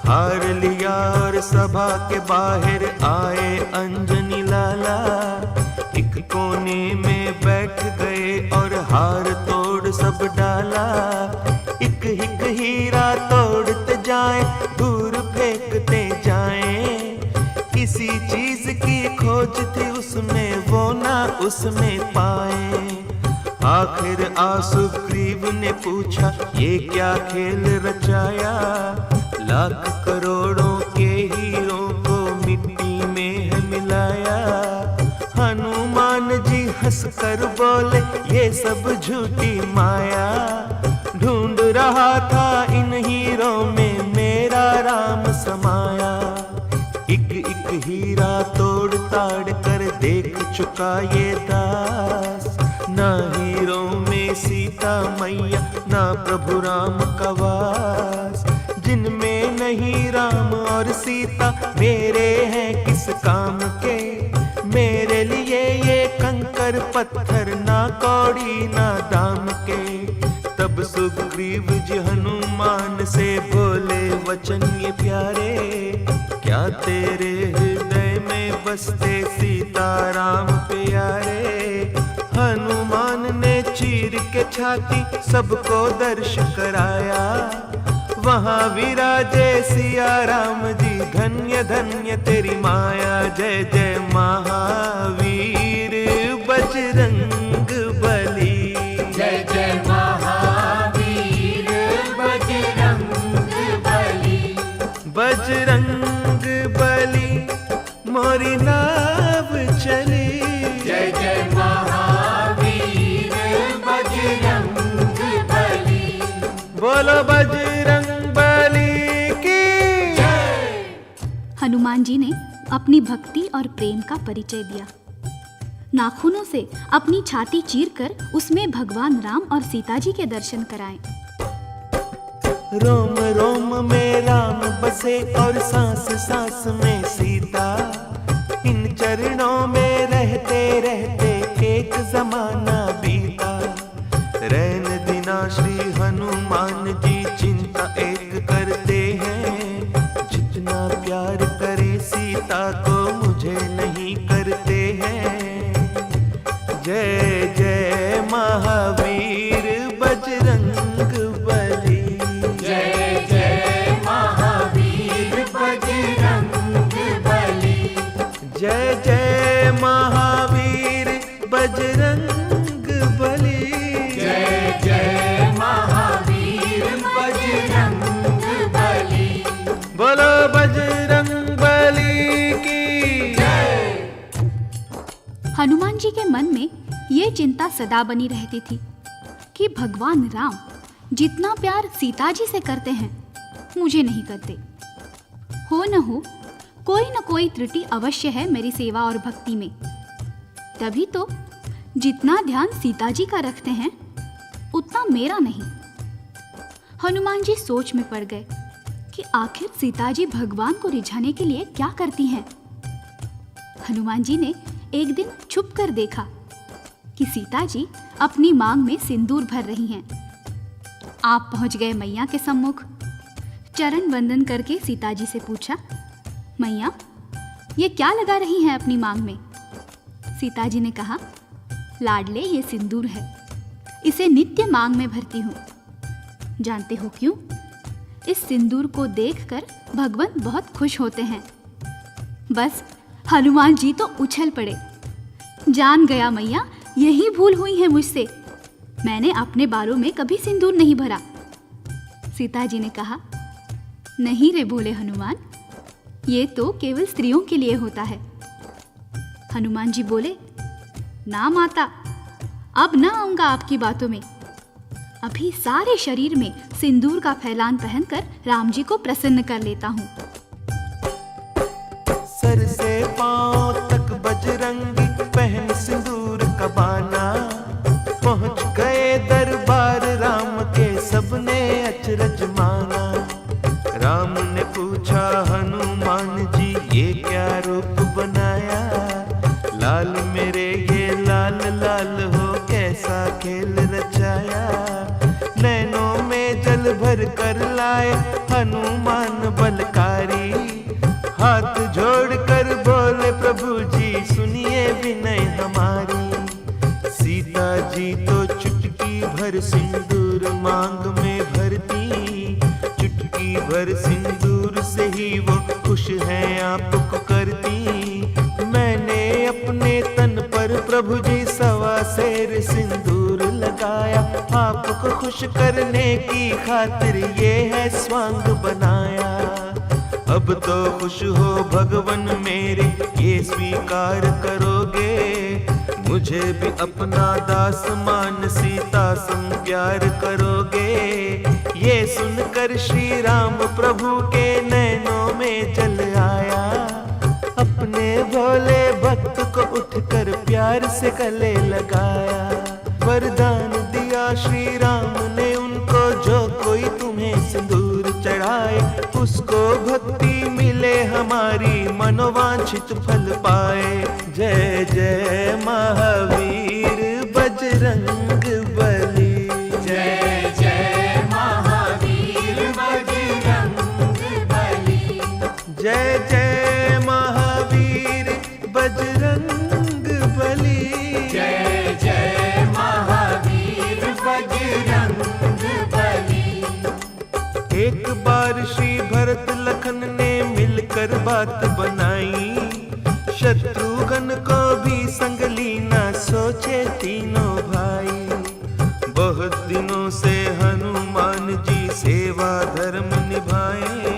हार लिया और सभा के बाहर आए अंजनी लाला। एक कोने में बैठ गए और हार तोड़ सब डाला। एक एक हीरा तोड़ते जाए, दूर फेंकते जाए। किसी चीज की खोज थी उसमें, वो ना उसमें पाए। आखिर सुग्रीव ने पूछा, ये क्या खेल रचाया। लाख करोड़ों के हीरों को मिट्टी में है मिलाया। हनुमान जी हंसकर बोले, ये सब झूठी माया। ढूंढ रहा था इन हीरों में मेरा राम समाया। एक एक हीरा तोड़ ताड़ कर देख चुका ये दास। ना हीरों में सीता मैया, ना प्रभु राम का वास। जिनमें नहीं राम और सीता, मेरे हैं किस काम के। मेरे लिए ये कंकर पत्थर, ना कौड़ी ना दाम के। तब सुग्रीव जी हनुमान से बोले वचन ये प्यारे। क्या तेरे हृदय में बसते सीता राम प्यारे। हनुमान ने चीर के छाती सबको दर्श कराया। वहाँ विराजे सिया राम जी, धन्य धन्य तेरी माया। जय जय महावीर बजरंग बली। जय जय महावीर बजरंग बली। बजरंग बली मोरी नाव चली। जय जय महावीर बजरंग बली। बोलो बजरंग बली की। हनुमान जी ने अपनी भक्ति और प्रेम का परिचय दिया। नाखूनों से अपनी छाती चीरकर उसमें भगवान राम और सीता जी के दर्शन कराएं। रोम रोम में राम बसे और सांस सांस में सीता। इन चरणों में रहते रहते एक जमाना बीता। रैन दिना श्री हनुमान जी चिंता एक करते हैं। जितना प्यार करे सीता को मुझे नहीं करते हैं। जय जय महावीर बजरंग बली। जय जय महावीर बजरंग बली। जय जय महावीर बजरंग बली। जय जय महावीर बजरंग बली। बोलो बजरंग बली की। हनुमान जी के मन में ये चिंता सदा बनी रहती थी कि भगवान राम जितना प्यार सीता जी से करते हैं, मुझे नहीं करते। हो न कोई त्रुटि अवश्य है मेरी सेवा और भक्ति में। तभी तो जितना ध्यान सीता जी का रखते हैं, उतना मेरा नहीं। हनुमान जी सोच में पड़ गए कि आखिर सीता जी भगवान को रिझाने के लिए क्या करती हैं। हनुमान जी ने एक दिन छुप कर देखा कि सीता जी अपनी मांग में सिंदूर भर रही हैं। आप पहुंच गए मैया के सम्मुख। चरण वंदन करके सीता जी से पूछा, मैया ये क्या लगा रही हैं अपनी मांग में? सीता जी ने कहा, लाडले ये सिंदूर है, इसे नित्य मांग में भरती हूँ। जानते हो क्यों? इस सिंदूर को देखकर भगवान बहुत खुश होते हैं। बस हनुमान जी तो उछल पड़े, जान गया मैया, यही भूल हुई है मुझसे, मैंने अपने बालों में कभी सिंदूर नहीं भरा। सीता जी ने कहा, नहीं रे भोले हनुमान, ये तो केवल स्त्रियों के लिए होता है। हनुमान जी बोले, ना माता, अब ना आऊंगा आपकी बातों में, अभी सारे शरीर में सिंदूर का फैलान पहनकर राम जी को प्रसन्न कर लेता हूँ। सर से पांव तक बजरंगी पहन सिंदूर का बाना, पहुंच गए दरबार राम के, सबने अचरज माना। राम ने पूछा, हनुमान जी ये क्या रूप बनाया? लाल मेरे ये लाल लाल हो, कैसा खेल रचाया? नैनों में जल भर कर लाए हनुमान बलकारी, हाथ जोड़कर बोले प्रभु जी सुनिए विनय हमारी। सीता जी तो चुटकी भर सिंदूर मांग में भरती, चुटकी भर सिंदूर से ही वो खुश हैं आपको करती। मैंने अपने तन पर प्रभु जी 1.25 सेर सिंदूर लगाया, आपको खुश करने की खातिर ये है स्वांग बनाया। अब तो खुश हो भगवन मेरे, ये स्वीकार करोगे? मुझे भी अपना दास मान सीता संग प्यार करोगे? ये सुनकर श्री राम प्रभु के नैनों में जल आया, अपने भोले भक्त को उठकर प्यार से गले लगाया। वरदान दिया श्री राम ने उनको, जो कोई तुम्हें सिंदूर चढ़ाए उसको भक्ति मिले हमारी, मनोवांछित फल पाए। जय जय महावीर बजरंग बली, जय जय महावीर बजरंग बली, जय जय महावीर बजरंग बली, जय जय महावीर बजरंग बली। एक बार श्री भरत लखन ने मिलकर बात बनाई, शत्रुघ्न को भी संग लीना सोचे तीनों भाई। बहुत दिनों से हनुमान जी सेवा धर्म निभाए,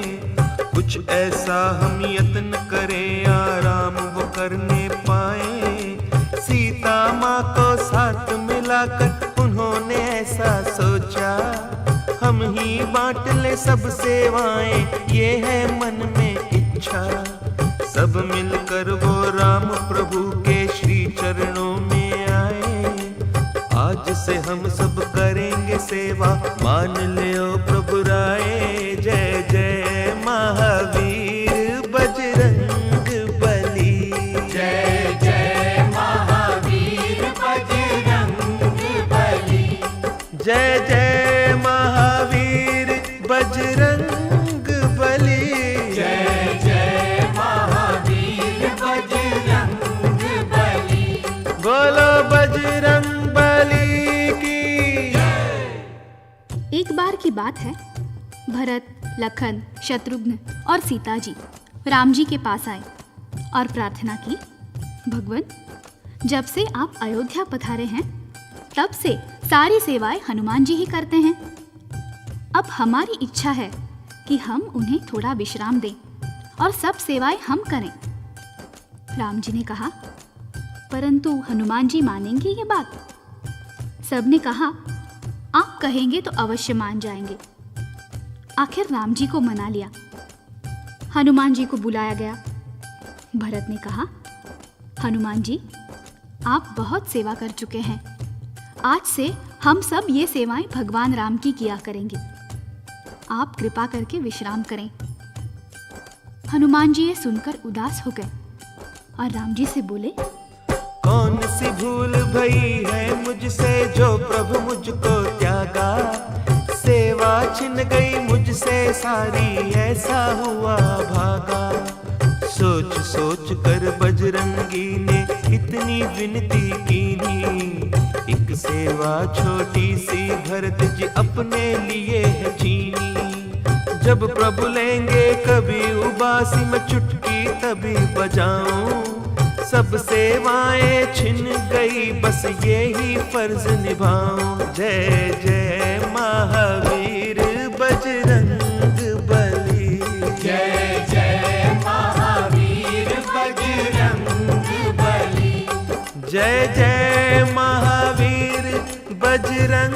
कुछ ऐसा हम यत्न करें आराम वो करने पाए। सीता माँ को साथ मिलाकर उन्होंने ऐसा सोचा, हम ही बांट ले सब सेवाएं, ये है मन में इच्छा। सब मिलकर वो राम प्रभु के श्री चरणों में आए, आज से हम सब करेंगे सेवा, मान ले ओ प्रभु राय। जय जय महावीर बजरंग बली, जय जय महावीर बजरंग बली, जय जय महावीर बजरंग बली, जय जय महावीर बजरंग बली। बोलो बजरंग बली की। एक बार की बात है, भरत, लखन, शत्रुघ्न और सीता जी राम जी के पास आए और प्रार्थना की, भगवान जब से आप अयोध्या पधारे हैं तब से सारी सेवाएं हनुमान जी ही करते हैं। अब हमारी इच्छा है कि हम उन्हें थोड़ा विश्राम दें और सब सेवाएं हम करें। राम जी ने कहा, परंतु हनुमान जी मानेंगे ये बात? सबने कहा, आप कहेंगे तो अवश्य मान जाएंगे। आखिर राम जी को मना लिया। हनुमान जी को बुलाया गया। भरत ने कहा, हनुमान जी आप बहुत सेवा कर चुके हैं, आज से हम सब ये सेवाएं भगवान राम की किया करेंगे, आप कृपा करके विश्राम करें। हनुमान जी ये सुनकर उदास हो गए और राम जी से बोले, कौन सी भूल भई है मुझसे जो प्रभु मुझको त्यागा? सेवा छिन गई मुझसे सारी, ऐसा हुआ भागा। सोच सोच कर बजरंगी ने इतनी विनती कीनी, एक सेवा छोटी सी भरत जी अपने लिए है चीनी। जब प्रभु लेंगे कभी उबासी, मैं चुटकी तभी बजाऊं। सब सेवाएं छिन गई, बस यही फर्ज निभाऊं। जय जय महावीर बजरंग बली, जय जय महावीर बजरंग बली, जय जय महावीर बजरंग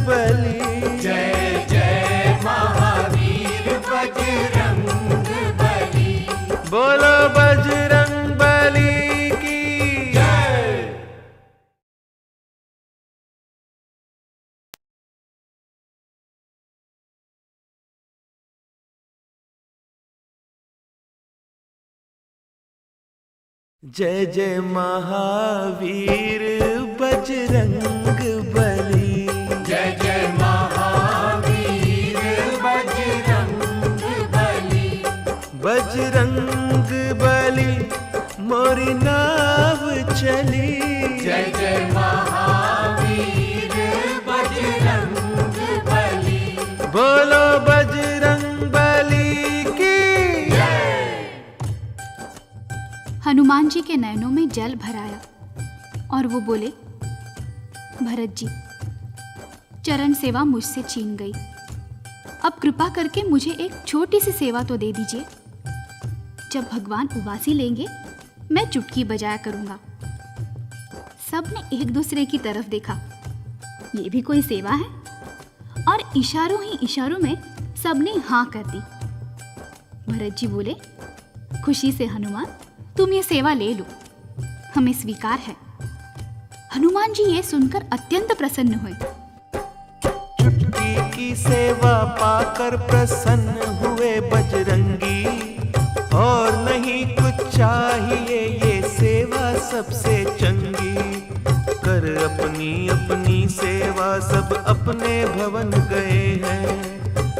बली, जय जय महावीर बजरंग बली। बोलो बजरंग बली की जय। जय जय महावीर बजरंग बली, जय जय महावीर बजरंग बली, बजरंग बली मोरी नाव चली। जय जय महावीर बजरंग बली। बोलो बजरंग बली की हनुमान जी के नयनों में जल भर आया और वो बोले, भरत जी, चरण सेवा मुझसे छीन गई, अब कृपा करके मुझे एक छोटी सी सेवा तो दे दीजिए। जब भगवान उबासी लेंगे मैं चुटकी बजाया करूंगा। सबने एक दूसरे की तरफ देखा, ये भी कोई सेवा है? और इशारों ही इशारों में सबने हाँ कर दी। भरत जी बोले, खुशी से हनुमान, तुम ये सेवा ले लो, हमें स्वीकार है। हनुमान जी ये सुनकर अत्यंत प्रसन्न हुए। चुटकी की सेवा पाकर प्रसन्न हुए बजरंगी, और नहीं कुछ चाहिए ये सेवा सबसे चंगी। कर अपनी अपनी सेवा सब अपने भवन गए हैं,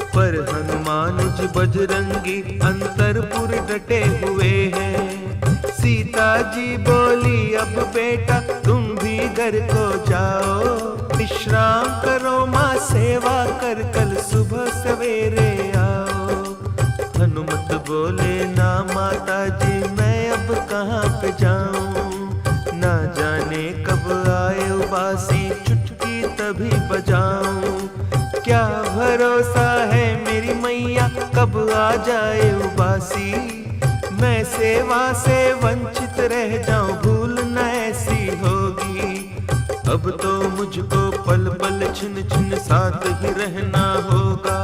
पर हनुमान जी बजरंगी अंतरपुर डटे हुए हैं। सीता जी बोली, अब बेटा तुम भी घर को जाओ, विश्राम करो माँ सेवा कर, कल सुबह सवेरे आओ। हनुमत बोले, ना माता जी मैं अब कहाँ पे जाऊं, ना जाने कब आए उबासी, चुटकी तभी बजाऊं। क्या भरोसा है मेरी मैया कब आ जाए उबासी, मैं सेवा से वंचित रह जाऊं, भूल न ऐसी होगी। अब तो मुझको पल पल छिन छिन साथ ही रहना होगा,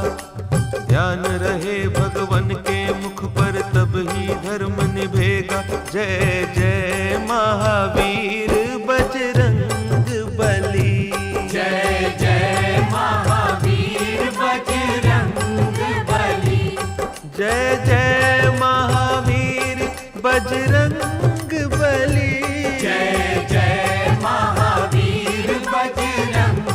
ध्यान रहे भगवान के मुख पर तब ही धर्म निभेगा। जय जय महावीर बजरंग बली, जय जय महावीर बजरंग बली, जय जय महावीर बजरंग बली, जय जय महावीर बजरंग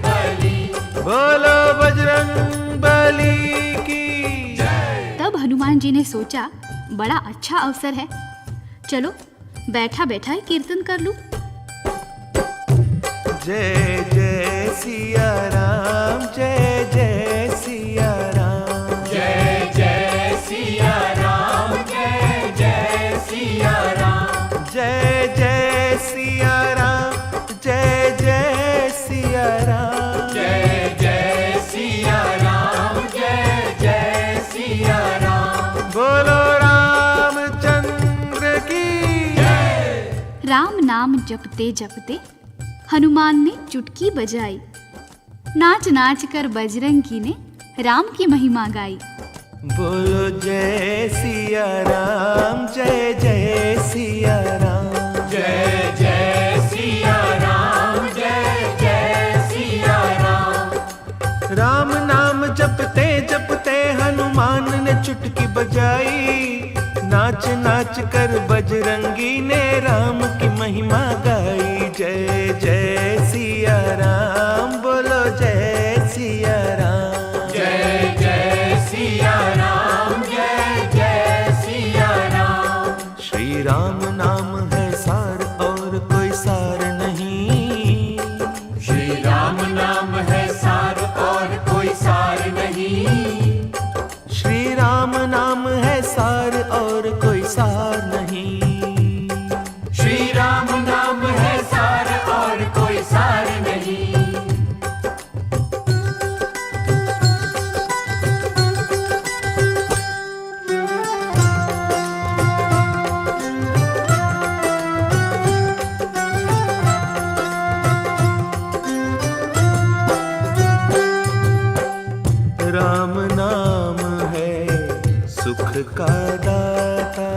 बली। बोलो बजरंग बली की जय। तब हनुमान जी ने सोचा, बड़ा अच्छा अवसर है, चलो बैठा बैठा ही कीर्तन कर लूं। जय जय सिया राम, जय जय सिया राम, जय जय सिया राम, जय जय सिया राम, जय जय सिया राम, जय जय सिया राम, जय जय सिया राम, जय जय सिया राम। बोलो रामचंद्र की जय। राम नाम जपते जपते हनुमान ने चुटकी बजाई, नाच नाच कर बजरंगी ने राम की महिमा गाई। बोलो जय सिया राम, जय जय सिया राम, जय जय सिया राम, जय जय सिया राम। राम नाम जपते जपते हनुमान ने चुटकी बजाई, नाच नाच कर बजरंगी ने राम की महिमा गाई। जय जय सिया राम, बोलो जय सिया राम नाम है सार और कोई सार नहीं। श्री राम नाम है सार और कोई सार नहीं। राम नाम है सुख का दाता।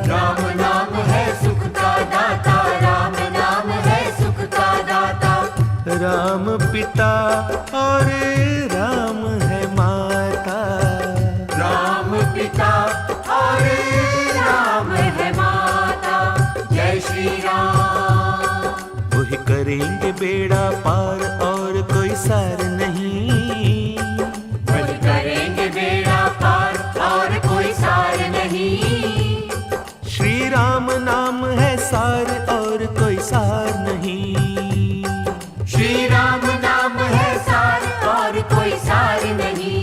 राम नाम है सुख का दाता। राम नाम है सुख का दाता। राम पिता और राम है माता। राम पिता और राम है माता। जय श्री राम। वही करेंगे बेड़ा पार और कोई सार नहीं। वही करेंगे बेड़ा पार और कोई सार नहीं। श्री राम नाम है सार और कोई सार नहीं। श्री राम नाम है सार और कोई सार नहीं।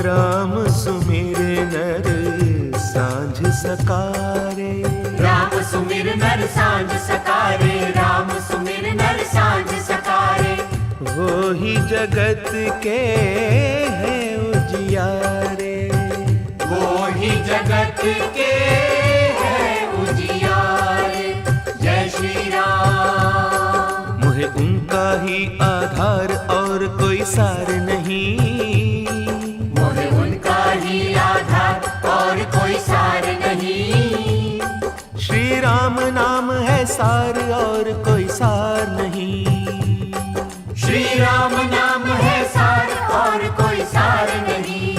राम सुमिर नर सांझ सकारे। राम सुमिर नर सांझ सकारे। राम सुमिर नर सांझ सकारे। वो ही जगत के है उजियारे। वो ही जगत के है उजियारे। जय श्री राम। मुझे उनका ही आधार और कोई सार नहीं। मोहे उनका ही आधार और कोई सार नहीं। श्री राम नाम है सार और कोई सार नहीं। श्री राम नाम है सार और कोई सार नहीं।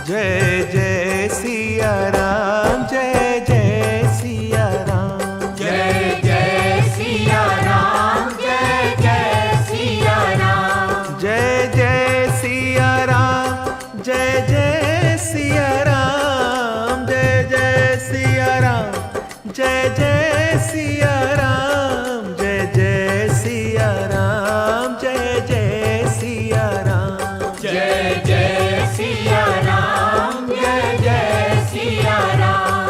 जय जय सिया राम। जय जय सिया राम। जय जय सिया राम। जय जय सिया राम। जय जय सिया राम। जय जय सिया राम। जय जय सिया राम। जय जय सिया राम। जय जय सिया राम। जय जय सिया राम। जय जय सिया राम। जय जय सिया राम।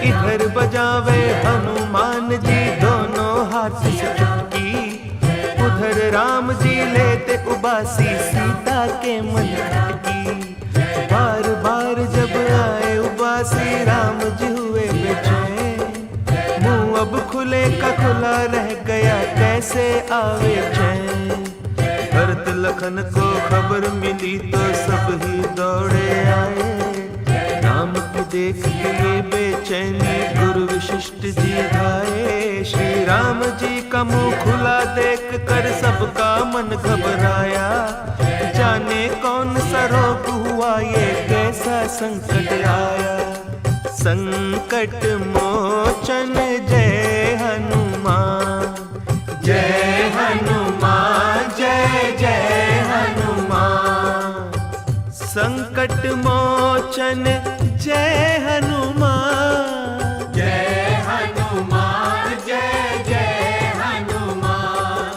इधर बजावे हनुमान जी दोनों हाथ से चुटकी। उधर राम जी लेते उबासी सीता के मन की। बार बार जब आए उबासी राम जी हुए बेचैन। मुंह अब खुले का खुला रह गया कैसे आवे चैन। भरत लखन को खबर मिली तो सब ही दौड़े आए। राम की देख के ये बेचैनी गुरु वशिष्ठ जी धाये। श्री राम जी का मुंह खुला देख कर सबका मन घबराया। जाने कौन सा रोग हुआ ये कैसा संकट आया। संकट मोचन जय हनुमान। जय हनुमान। जय जय हनुमान। संकट मोचन जय हनुमान। जय हनुमान। जय जय हनुमान।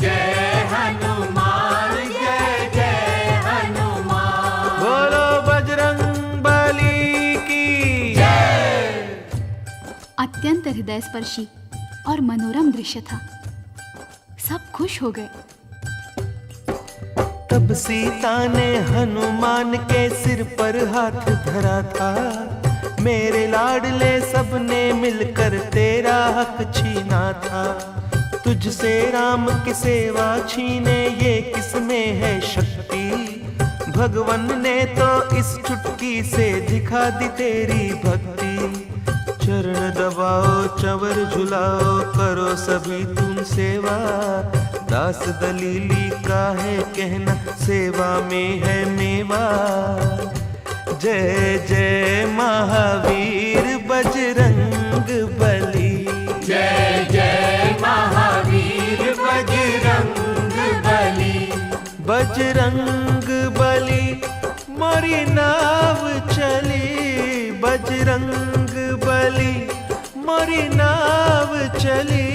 जय हनुमान। जय जय हनुमान। बोलो बजरंग बली की जय। अत्यंत हृदयस्पर्शी और मनोरम दृश्य था। सब खुश हो गए। तब सीता ने हनुमान के सिर पर हाथ धरा था। मेरे लाडले सबने मिलकर तेरा हक छीना था। तुझसे राम की सेवा छीने ये किसमें है शक्ति। भगवन ने तो इस चुटकी से दिखा दी तेरी भक्ति। चरण दबाओ चंवर झुलाओ करो सभी तुम सेवा। दास दलीली का है कहना सेवा में है मेवा। जय जय महावीर बजरंग बली। जय जय महावीर बजरंग बली। बजरंग मोरी नाव चली बजरंग बली, मोरी नाव चली,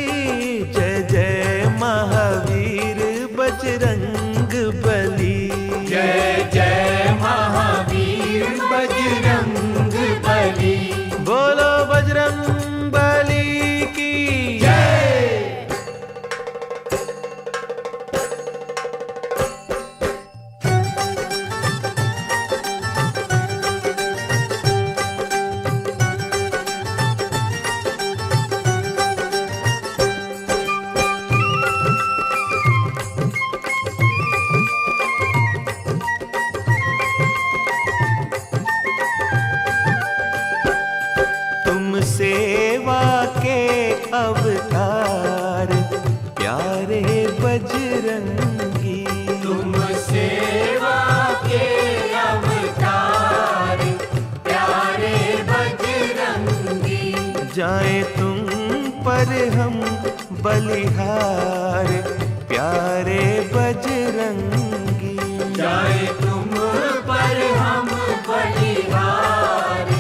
जय जय महावीर बजरंग बली। जय जय महावीर बजरंग बली। बोलो बजरंग बली की जय। सेवा के अवतार प्यारे बजरंगी, तुम सेवा के अवतार प्यारे बजरंगी। जाए तुम पर हम बलिहार प्यारे बजरंगी, जाए तुम पर हम बलिहार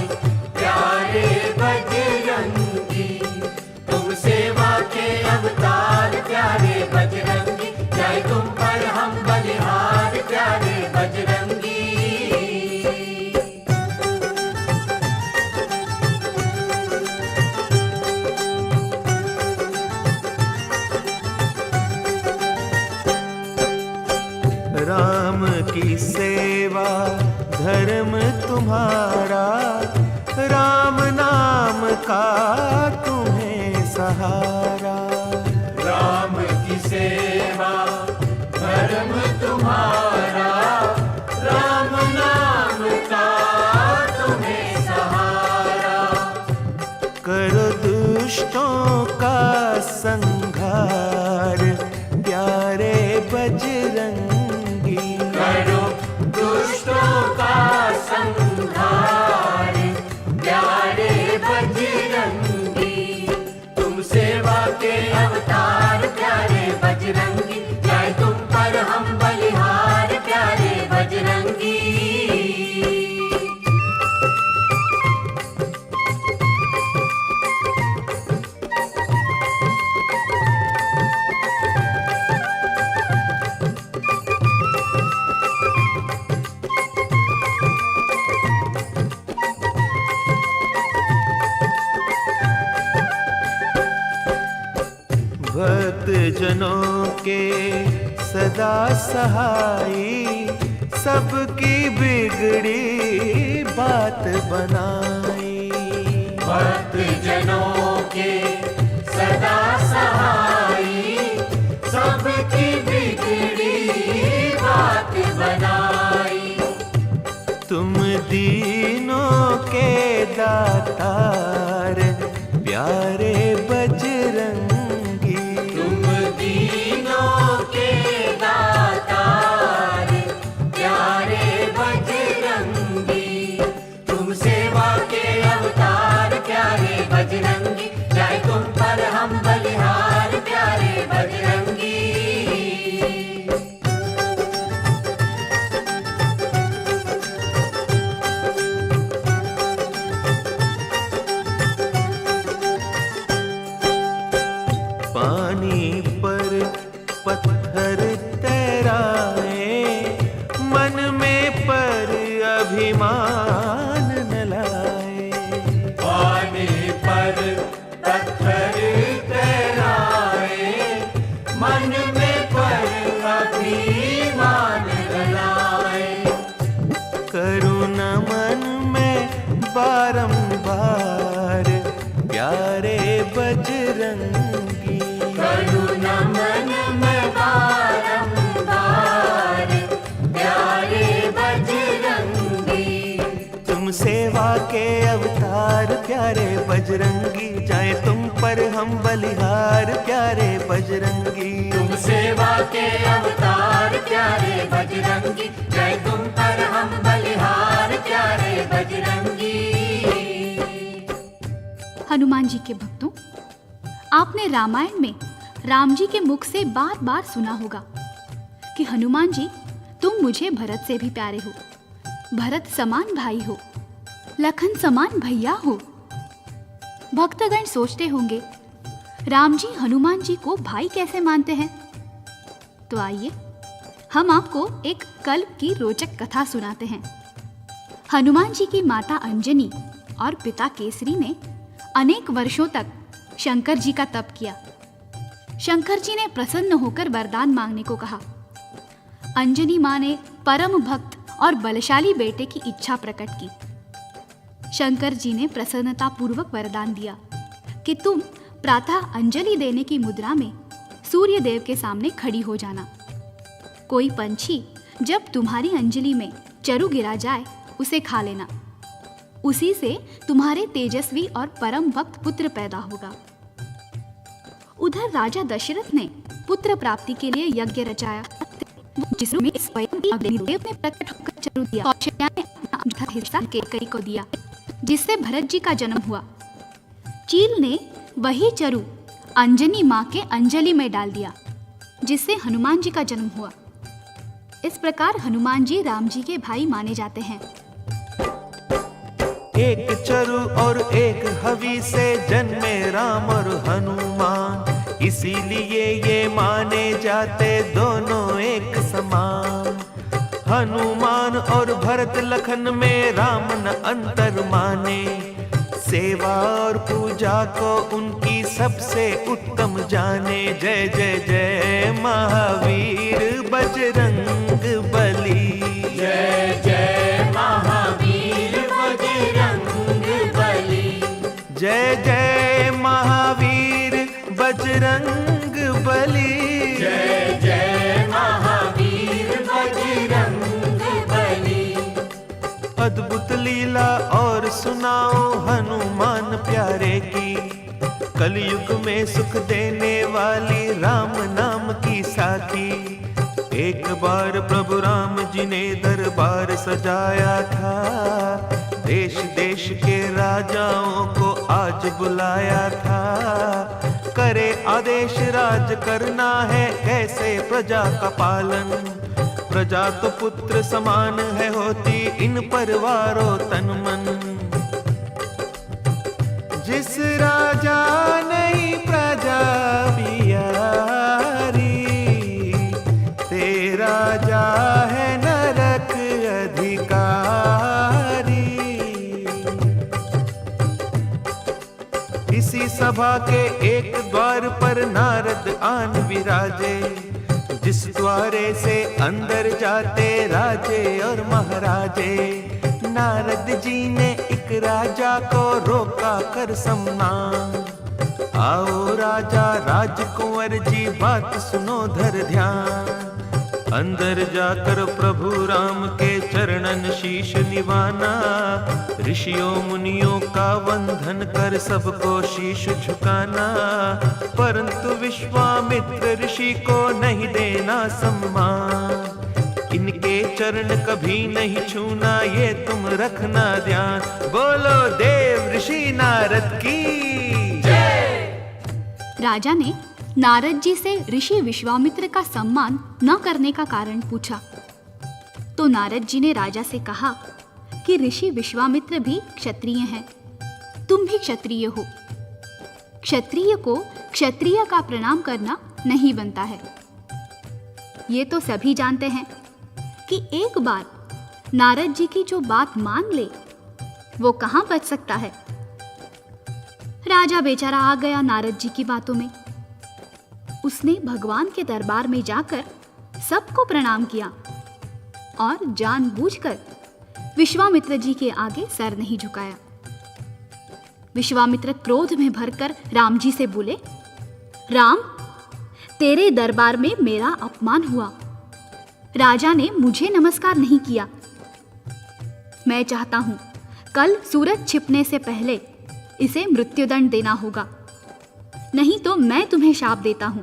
प्यारे बजरंगी। तुम सेवा के अवतार प्यारे बजरंगी, जाए तुम पर हम बलिहार प्यारे बजरंगी। राम की सेवा धर्म तुम्हारा, राम नाम का तुम्हें सहारा। राम की सेवा धर्म तुम्हारा, राम नाम का तुम्हें सहारा। करो दुष्टों का संहार प्यारे बजरंगी, करो दुष्टों का संहार प्यारे बजरंगी। तुम सेवा के अवतार प्यारे बजरंगी, जाए तुम पर हम बलिहार प्यारे बजरंगी। भक्त जनों के सदा सहाई, सबकी बिगड़ी बात बनाई। भक्त जनों के सदा सहाई, सबकी बिगड़ी बात बनाई। तुम दीनों के दातार प्यारे बजरंगी, तुम दीनों के दातार प्यारे बजरंगी। तुम सेवा के अवतार प्यारे बजरंगी, जाए तुम पर हम बलिहार प्यारे बजरंगी। पानी पर पत्थर तैराए, मन में पर अभिमान न लाए। पानी पर पत्थर तैराए, मन में पर अभिमान न लाए। करुणा मन में बारंबार प्यारे बजरंगी, करुणा मन में बारंबार प्यारे बजरंगी। तुम सेवा के अवतार प्यारे बजरंगी, जाए तुम पर हम बलिहार प्यारे बजरंगी। तुम सेवा के अवतार प्यारे बजरंगी, जाए तुम पर हम बलिहार प्यारे बजरंगी। हनुमान जी के भक्तों, आपने रामायण में राम जी के मुख से बार बार सुना होगा कि हनुमान जी तुम मुझे भरत से भी प्यारे हो, भरत समान भाई हो, लखन समान भैया हो। भक्तगण सोचते होंगे, राम जी हनुमान जी को भाई कैसे मानते हैं? तो आइए हम आपको एक कल्प की रोचक कथा सुनाते हैं। हनुमान जी की माता अंजनी और पिता केसरी ने अनेक वर्षों तक शंकर जी का तप किया। शंकर जी ने प्रसन्न होकर वरदान मांगने को कहा। अंजनी मां ने परम भक्त और बलशाली बेटे की इच्छा प्रकट की। शंकर जी ने प्रसन्नता पूर्वक वरदान दिया कि तुम प्रातः अंजलि देने की मुद्रा में सूर्य देव के सामने खड़ी हो जाना। कोई पंछी जब तुम्हारी अंजलि में चरु गिरा जाए उसे खा लेना। उसी से तुम्हारे तेजस्वी और परम भक्त पुत्र पैदा होगा। उधर राजा दशरथ ने पुत्र प्राप्ति के लिए यज्ञ रचाया, जिसमें स्वयं अग्निदेव ने प्रकट होकर चरु दिया। कौशल्या ने अपना हिस्सा केकई को दिया, जिससे भरत जी का जन्म हुआ। चील ने वही चरु अंजनी मां के अंजलि में डाल दिया, जिससे हनुमान जी का जन्म हुआ। इस प्रकार हनुमान जी राम जी के भाई माने जाते हैं। एक चरु और एक हवि से जन्मे राम और हनुमान, इसीलिए ये माने जाते दोनों एक समान। हनुमान और भरत लखन में राम न अंतर माने, सेवा और पूजा को उनकी सबसे उत्तम जाने। जय जय जय महावीर बजरंग बली, जय जय महावीर बजरंग बली, जय जय महावीर बजरंग बली, जय जय महावीर बजरंग बली। अद्भुत लीला और सुनाओ हनुमान प्यारे की, कलयुग में सुख देने वाली राम नाम की साखी। एक बार प्रभु राम जी ने दरबार सजाया था, देश देश के राजाओं को आज बुलाया था। करे आदेश राज करना है कैसे प्रजा का पालन, प्रजा तो पुत्र समान है होती इन परवारों तन मन। जिस राजा नहीं प्रजा पियारी, ते राजा है नरक अधिकारी। इसी सभा के एक द्वार पर नारद आन विराजे, जिस द्वारे से अंदर जाते राजे और महाराजे। नारद जी ने एक राजा को रोका कर सम्मान, आओ राजा राजकुंवर जी बात सुनो धर ध्यान। अंदर जाकर प्रभु राम के चरणन शीश निवाना, ऋषियों मुनियों का वंदन कर सबको शीश झुकाना। परंतु विश्वामित्र ऋषि को नहीं देना सम्मान, इनके चरण कभी नहीं छूना ये तुम रखना ध्यान। बोलो देव ऋषि नारद की जय। राजा ने नारद जी से ऋषि विश्वामित्र का सम्मान न करने का कारण पूछा, तो नारद जी ने राजा से कहा कि ऋषि विश्वामित्र भी क्षत्रिय हैं, तुम भी क्षत्रिय हो। क्षत्रिय को क्षत्रिय का प्रणाम करना नहीं बनता है। ये तो सभी जानते हैं कि एक बार नारद जी की जो बात मान ले वो कहां बच सकता है। राजा बेचारा आ गया नारद जी की बातों में। उसने भगवान के दरबार में जाकर सबको प्रणाम किया और जानबूझकर विश्वामित्र जी के आगे सर नहीं झुकाया। विश्वामित्र क्रोध में भरकर राम जी से बोले, राम, तेरे दरबार में मेरा अपमान हुआ। राजा ने मुझे नमस्कार नहीं किया। मैं चाहता हूं कल सूरज छिपने से पहले इसे मृत्युदंड देना होगा, नहीं तो मैं तुम्हें शाप देता हूं।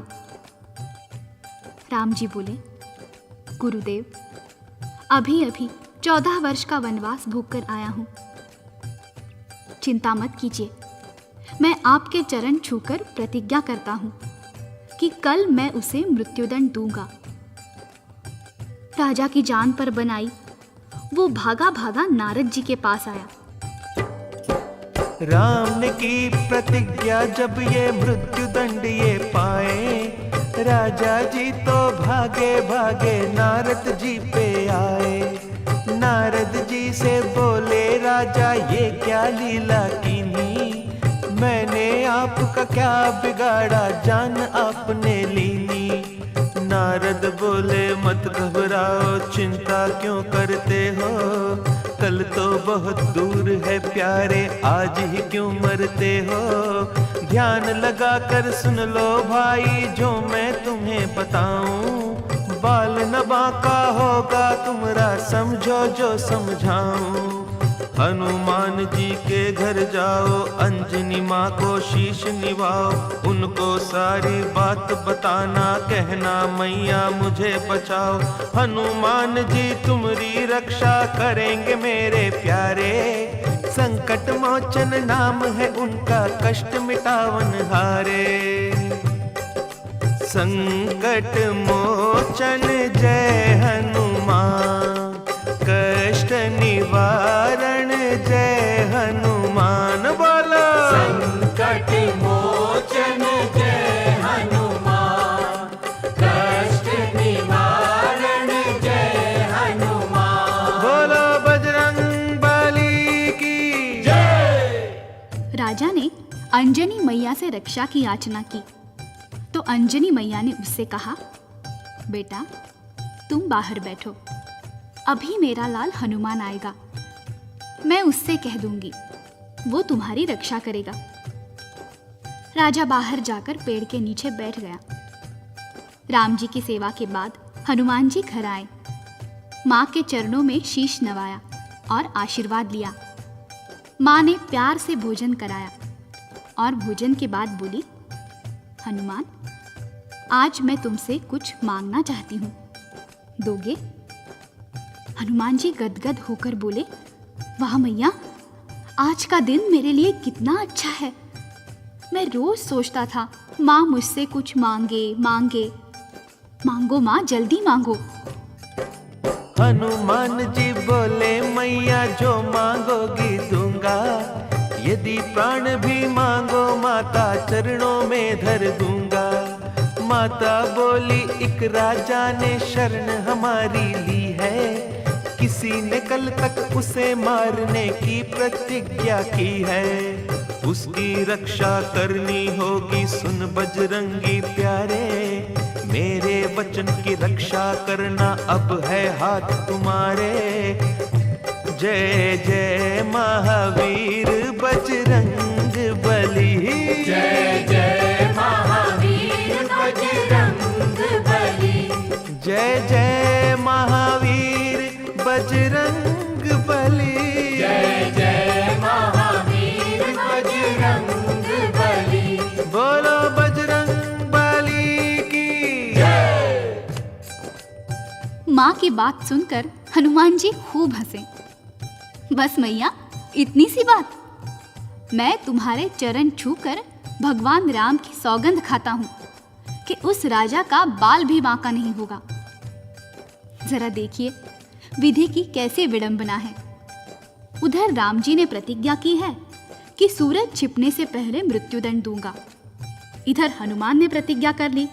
राम जी बोले, गुरुदेव, अभी अभी 14 वर्ष का वनवास भोगकर आया हूं। चिंता मत कीजिए, मैं आपके चरण छूकर प्रतिज्ञा करता हूं कि कल मैं उसे मृत्युदंड दूंगा। राजा की जान पर बनाई वो भागा भागा नारद जी के पास आया। राम ने की प्रतिज्ञा जब ये मृत्यु दंड ये पाए, राजा जी तो भागे भागे नारद जी पे आए। नारद जी से बोले राजा ये क्या लीला कीनी, मैंने आपका क्या बिगाड़ा जान आपने लीनी। नारद बोले मत घबराओ चिंता क्यों करते हो, कल तो बहुत दूर है प्यारे आज ही क्यों मरते हो। ध्यान लगा कर सुन लो भाई जो मैं तुम्हें बताऊं, बाल न बांका होगा तुम्हारा समझो जो समझाऊं। हनुमान जी के घर जाओ अंजनी माँ को शीश निभाओ, उनको सारी बात बताना कहना मैया मुझे बचाओ। हनुमान जी तुम्हारी रक्षा करेंगे मेरे प्यारे, संकट मोचन नाम है उनका कष्ट मिटावन हारे। संकट मोचन जय हनुमान, कष्ट निवारण जय हनुमान। बोलो संकट मोचन जय हनुमान, कष्ट निवारण जय हनुमान। बोलो बजरंग बली की जय। राजा ने अंजनी मैया से रक्षा की याचना की तो अंजनी मैया ने उससे कहा, बेटा तुम बाहर बैठो, अभी मेरा लाल हनुमान आएगा, मैं उससे कह दूंगी, वो तुम्हारी रक्षा करेगा। राजा बाहर जाकर पेड़ के नीचे बैठ गया। राम जी की सेवा के बाद हनुमान जी घर आए, माँ के चरणों में शीश नवाया और आशीर्वाद लिया। माँ ने प्यार से भोजन कराया और भोजन के बाद बोली, हनुमान आज मैं तुमसे कुछ मांगना चाहती हूँ, दोगे? हनुमान जी गदगद होकर बोले, वाह मैया, आज का दिन मेरे लिए कितना अच्छा है। मैं रोज सोचता था माँ मुझसे कुछ मांगे मांगे। मांगो माँ, जल्दी मांगो। हनुमान जी बोले मैया जो मांगोगी दूंगा, यदि प्राण भी मांगो माता चरणों में धर दूंगा। माता बोली एक राजा ने शरण हमारी ली है, किसी ने कल तक उसे मारने की प्रतिज्ञा की है। उसकी रक्षा करनी होगी सुन बजरंगी प्यारे, मेरे वचन की रक्षा करना अब है हाथ तुम्हारे। जय जय महावीर बजरंग बली, जय जय महावीर बजरंग बली, जय जय महावीर बजरंग बली, जय जय महावीर बजरंग बली। बोलो बजरंग बली की जय। माँ की बात सुनकर हनुमान जी खूब हंसे। बस मैया, इतनी सी बात? मैं तुम्हारे चरण छूकर भगवान राम की सौगंध खाता हूँ कि उस राजा का बाल भी बांका नहीं होगा। जरा देखिए विधि की कैसे विडंबना है। उधर राम जी ने प्रतिज्ञा की है कि सूरज छिपने से पहले मृत्युदंड दूंगा। इधर हनुमान ने प्रतिज्ञा कर ली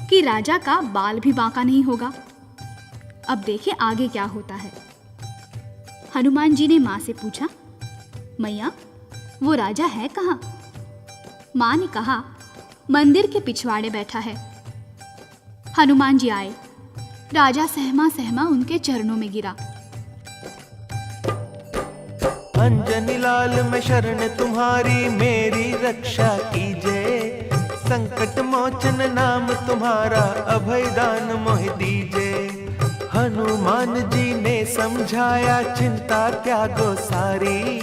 कि राजा का बाल भी बांका नहीं होगा। अब देखिए आगे क्या होता है। हनुमान जी ने माँ से पूछा, मैया वो राजा है कहाँ? माँ ने कहा, मंदिर के पिछवाड़े बैठा है। हनुमान जी आए, राजा सहमा सहमा उनके चरणों में गिरा। अंजनी लाल मैं शरण तुम्हारी, मेरी रक्षा कीजिए। संकट मोचन नाम तुम्हारा, अभय दान मोह दीजिए। हनुमान जी ने समझाया चिंता त्यागो सारी,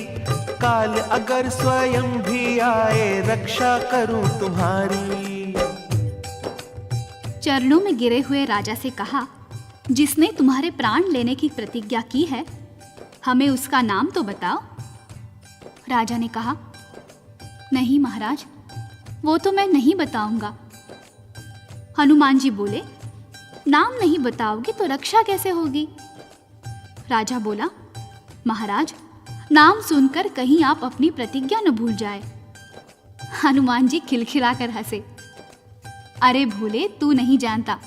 काल अगर स्वयं भी आए रक्षा करूं तुम्हारी। चरणों में गिरे हुए राजा से कहा, जिसने तुम्हारे प्राण लेने की प्रतिज्ञा की है, हमें उसका नाम तो बताओ। राजा ने कहा, नहीं महाराज, वो तो मैं नहीं बताऊंगा। हनुमान जी बोले, नाम नहीं बताओगे तो रक्षा कैसे होगी? राजा बोला, महाराज, नाम सुनकर कहीं आप अपनी प्रतिज्ञा न भूल जाए। हनुमान जी खिलखिलाकर हंसे। अरे भोले, तू नहीं जानता,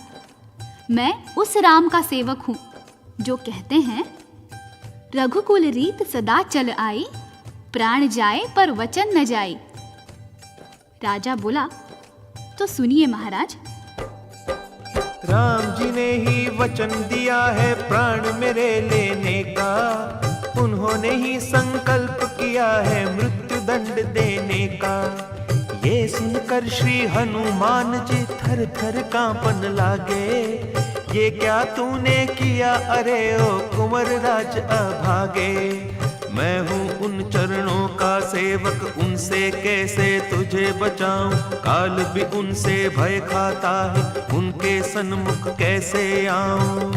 मैं उस राम का सेवक हूं जो कहते हैं, रघुकुल रीत सदा चल आई, प्राण जाए पर वचन न जाए। राजा बोला, तो सुनिए महाराज। राम जी ने ही वचन दिया है प्राण मेरे लेने का, उन्होंने ही संकल्प किया है मृत्यु दंड देने का। ये सुनकर श्री हनुमान जी थर थर कांपन लागे, ये क्या तूने किया अरे ओ कुंवर राज अभागे। मैं हूँ उन चरणों का सेवक, उनसे कैसे तुझे बचाऊं, काल भी उनसे भय खाता है, उनके सन्मुख कैसे आऊं।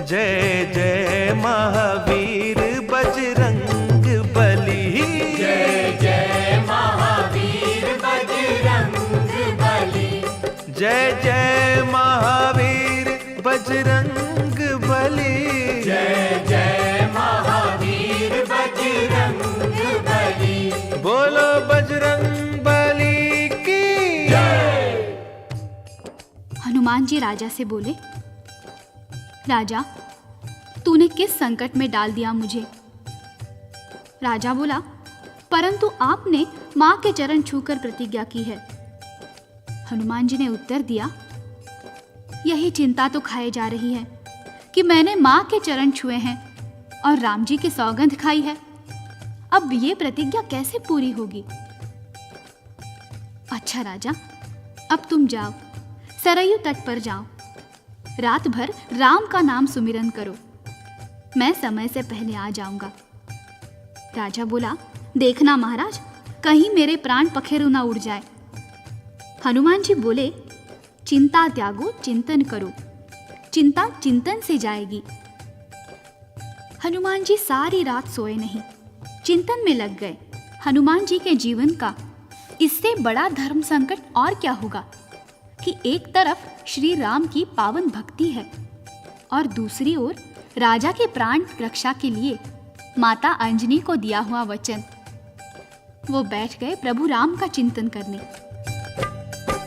जय जय महावीर बजरंग बली, जय जय महावीर बजरंग बली, जय जय महावीर बजरंग बली, जय जय महावीर बजरंग बली। बोलो बजरंग बली की जय। हनुमान जी राजा से बोले, राजा, तूने किस संकट में डाल दिया मुझे। राजा बोला, परंतु आपने मां के चरण छूकर प्रतिज्ञा की है। हनुमान जी ने उत्तर दिया, यही चिंता तो खाए जा रही है कि मैंने मां के चरण छुए हैं और राम जी की सौगंध खाई है, अब ये प्रतिज्ञा कैसे पूरी होगी। अच्छा राजा, अब तुम जाओ, सरयू तट पर जाओ, रात भर राम का नाम सुमिरन करो, मैं समय से पहले आ जाऊंगा। राजा बोला, देखना महाराज, कहीं मेरे प्राण पखेरु ना उड़ जाए। हनुमान जी बोले, चिंता त्यागो चिंतन करो, चिंता चिंतन से जाएगी। हनुमान जी सारी रात सोए नहीं, चिंतन में लग गए। हनुमान जी के जीवन का इससे बड़ा धर्म संकट और क्या होगा कि एक तरफ श्री राम की पावन भक्ति है और दूसरी ओर राजा के प्राण रक्षा के लिए माता अंजनी को दिया हुआ वचन। वो बैठ गए प्रभु राम का चिंतन करने।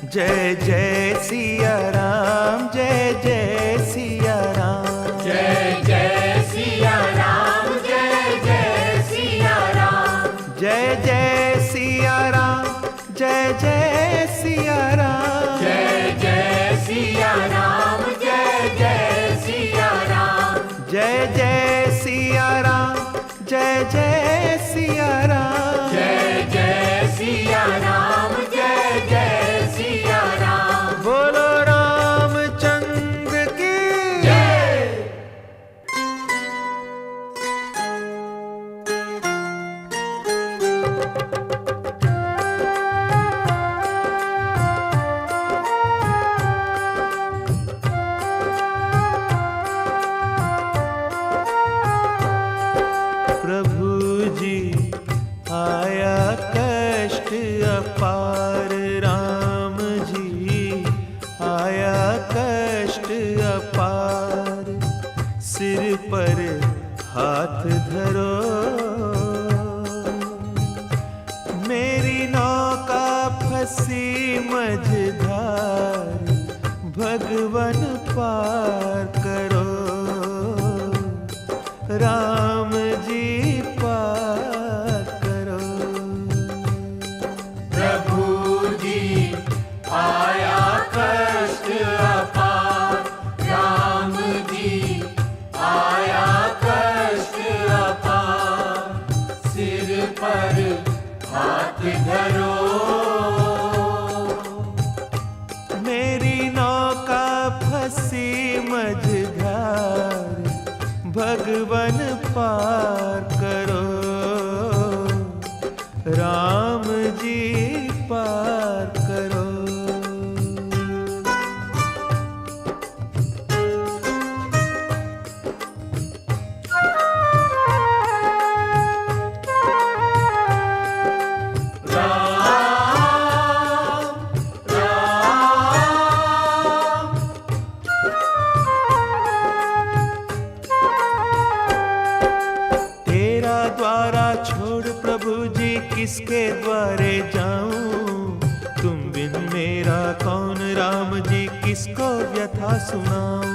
जय जय सिया राम, जय जय सिया राम, जय जय सिया राम, जय जय सिया राम, जय जय सिया राम, जय जय सिया राम, जय जय सिया राम, जय जय सिया राम, जय जय सिया राम, जय जय सिया राम, जय जय सिया राम, जय जय सिया राम। बोलो रामचंद्र की जय। प्रभु जी आया कष्ट अपार, राम जी आया कष्ट अपार, सिर पर हाथ धरो, मेरी नौका फंसी मझधार, भगवन पार करो, राम जी पार करो। प्रभु जी आया कष्ट अपार, राम जी आया कष्ट अपार, सिर पर हाथ धरो, मेरी नौका फंसी मझधार, भगवन पार करो, राम जी पार करो। किसके द्वारे जाऊं, तुम बिन मेरा कौन राम जी किसको व्यथा सुनाऊं।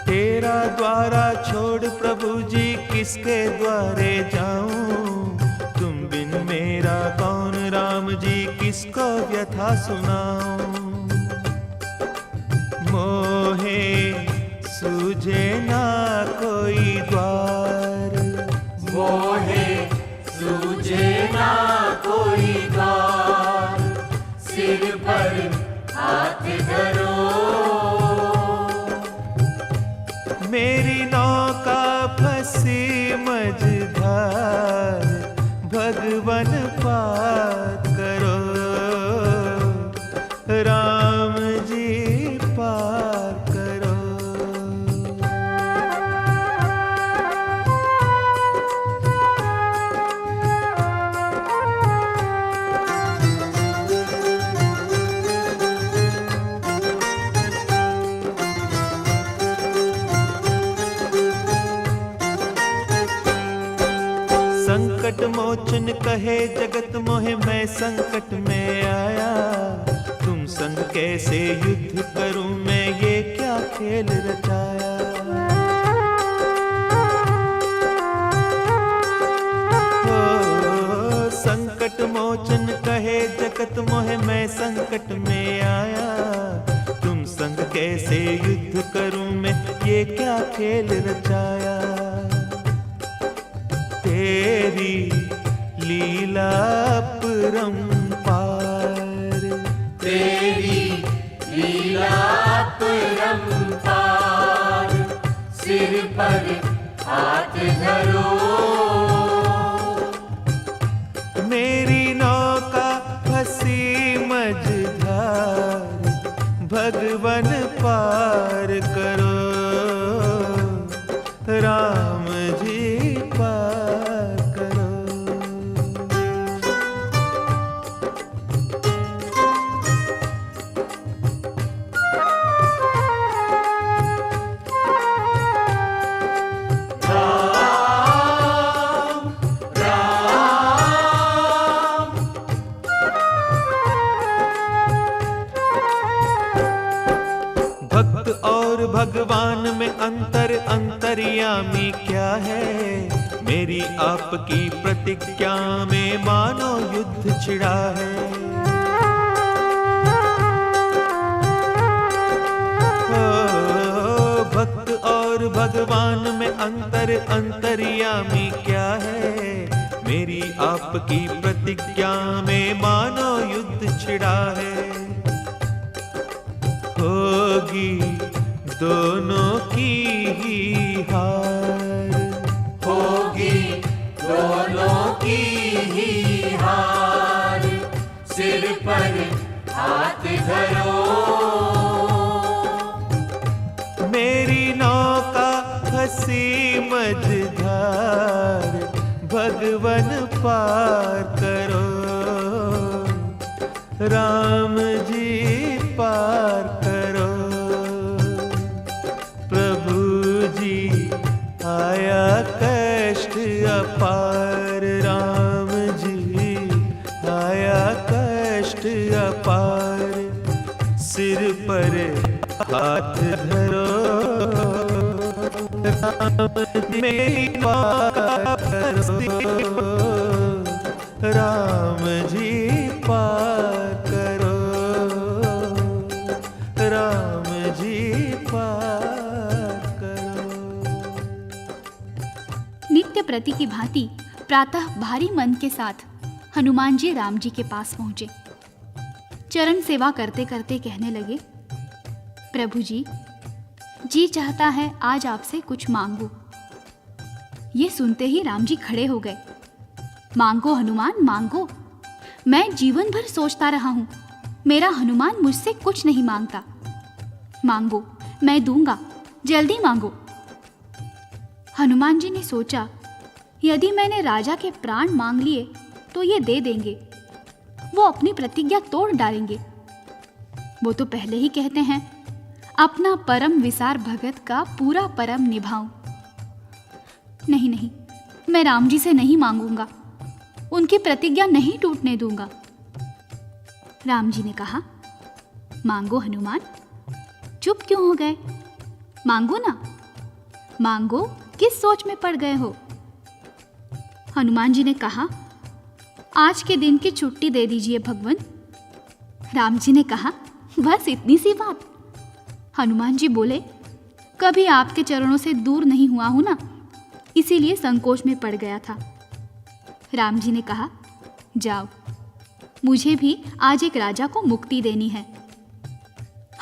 तेरा द्वारा छोड़ प्रभु जी किसके द्वारे जाऊं, तुम बिन मेरा कौन राम जी किसको व्यथा सुनाऊं। मोहे सूझे ना कोई द्वार, मोहे सूझे ना कोई द्वार, सिर पर हाथ धरो। मेरी नौका फंसी मझधार, भगवन पार करो, राम जी पार करो। संकट मोचन कहे जगत मोहे, मैं संकट में आया, तुम संग कैसे युद्ध करूं मैं, ये क्या खेल रचाया। ओ, संकट मोचन कहे जगत मोहे, मैं संकट में आया, तुम संग कैसे युद्ध करूं मैं, ये क्या खेल रचाया। तेरी लीला अपरंपार, तेरी लीला अपरंपार, सिर पर हाथ धरो। मेरी नौका फंसी मझधार, भगवन पार करो, राम जी पार करो। भक्त और भगवान में अंतर, अंतर्यामी क्या है, मेरी आपकी प्रतिज्ञा में मानो युद्ध छिड़ा है। ओ, भक्त और भगवान में अंतर, अंतर्यामी क्या है, मेरी आपकी प्रतिज्ञा में मानो युद्ध छिड़ा है। होगी दोनों की ही हार, होगी दोनों की ही हार, सिर पर हाथ धरो। मेरी नौका फंसी मझधार, भगवन पार करो, राम जी पार करो। प्रभु जी आया कष्ट अपार, राम जी आया कष्ट अपार, सिर पर हाथ धरो, राम जी मेरी पार करो, राम जी पार करो, राम जी पार करो। नित्य प्रति की भांति प्रातः भारी मन के साथ हनुमान जी राम जी के पास पहुंचे। चरण सेवा करते करते कहने लगे, प्रभु जी चाहता है आज आपसे कुछ मांगू। ये सुनते ही राम जी खड़े हो गए। मांगो हनुमान मांगो, मैं जीवन भर सोचता रहा हूं, मेरा हनुमान मुझसे कुछ नहीं मांगता। मांगो, मैं दूंगा, जल्दी मांगो। हनुमान जी ने सोचा, यदि मैंने राजा के प्राण मांग लिए तो ये दे देंगे, वो अपनी प्रतिज्ञा तोड़ डालेंगे। वो तो पहले ही कहते हैं अपना परम विसार भगत का पूरा परम निभाऊं। नहीं नहीं, मैं राम जी से नहीं मांगूंगा, उनकी प्रतिज्ञा नहीं टूटने दूंगा। राम जी ने कहा, मांगो हनुमान, चुप क्यों हो गए? मांगो ना, मांगो, किस सोच में पड़ गए हो? हनुमान जी ने कहा, आज के दिन की छुट्टी दे दीजिए भगवान। राम जी ने कहा, बस इतनी सी बात? हनुमान जी बोले, कभी आपके चरणों से दूर नहीं हुआ हूं ना, इसीलिए संकोच में पड़ गया था। राम जी ने कहा, जाओ, मुझे भी आज एक राजा को मुक्ति देनी है।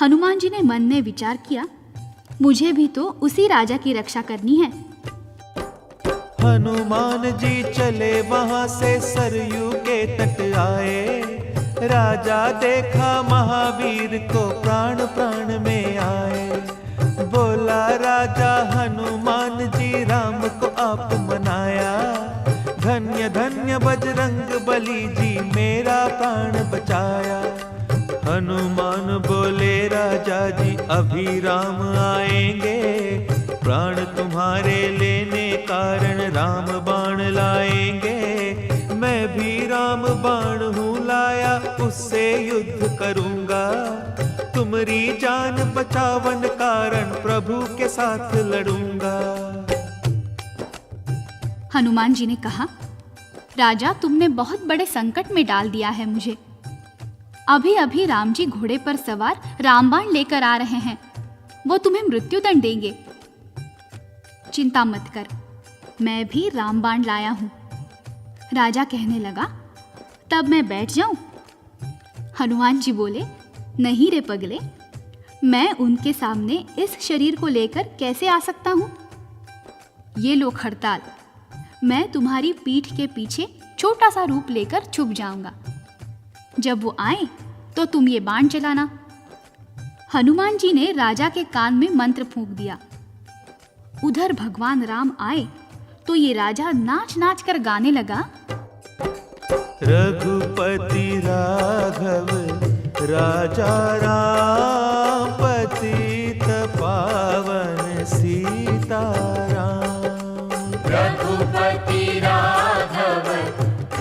हनुमान जी ने मन में विचार किया, मुझे भी तो उसी राजा की रक्षा करनी है। हनुमान जी चले वहां से सरयू के तट आए। राजा देखा महावीर को प्राण प्राण में आए। बोला राजा हनुमान जी, राम को आप मनाया। धन्य धन्य बजरंग बली जी, मेरा प्राण बचाया। हनुमान बोले, राजा जी अभी राम आएंगे। प्राण तुम्हारे लेने कारण राम बाण लाएंगे। मैं भी राम बाण हूँ लाया, उससे युद्ध करूंगा। तुम्हारी जान बचावन कारण प्रभु के साथ लड़ूंगा। हनुमान जी ने कहा, राजा तुमने बहुत बड़े संकट में डाल दिया है मुझे। अभी अभी राम जी घोड़े पर सवार रामबाण लेकर आ रहे हैं, वो तुम्हें मृत्युदंड देंगे। चिंता मत कर, मैं भी रामबाण लाया हूं। राजा कहने लगा, तब मैं बैठ जाऊं? हनुमान जी बोले, नहीं रे पगले, मैं उनके सामने इस शरीर को लेकर कैसे आ सकता हूं? ये लो खड़ताल, मैं तुम्हारी पीठ के पीछे छोटा सा रूप लेकर छुप जाऊंगा। जब वो आए तो तुम ये बाण चलाना। हनुमान जी ने राजा के कान में मंत्र फूंक दिया। उधर भगवान राम आए तो ये राजा नाच नाच कर गाने लगा, रघुपति राघव राजा राम, पतित पावन सीताराम। रघुपति राघव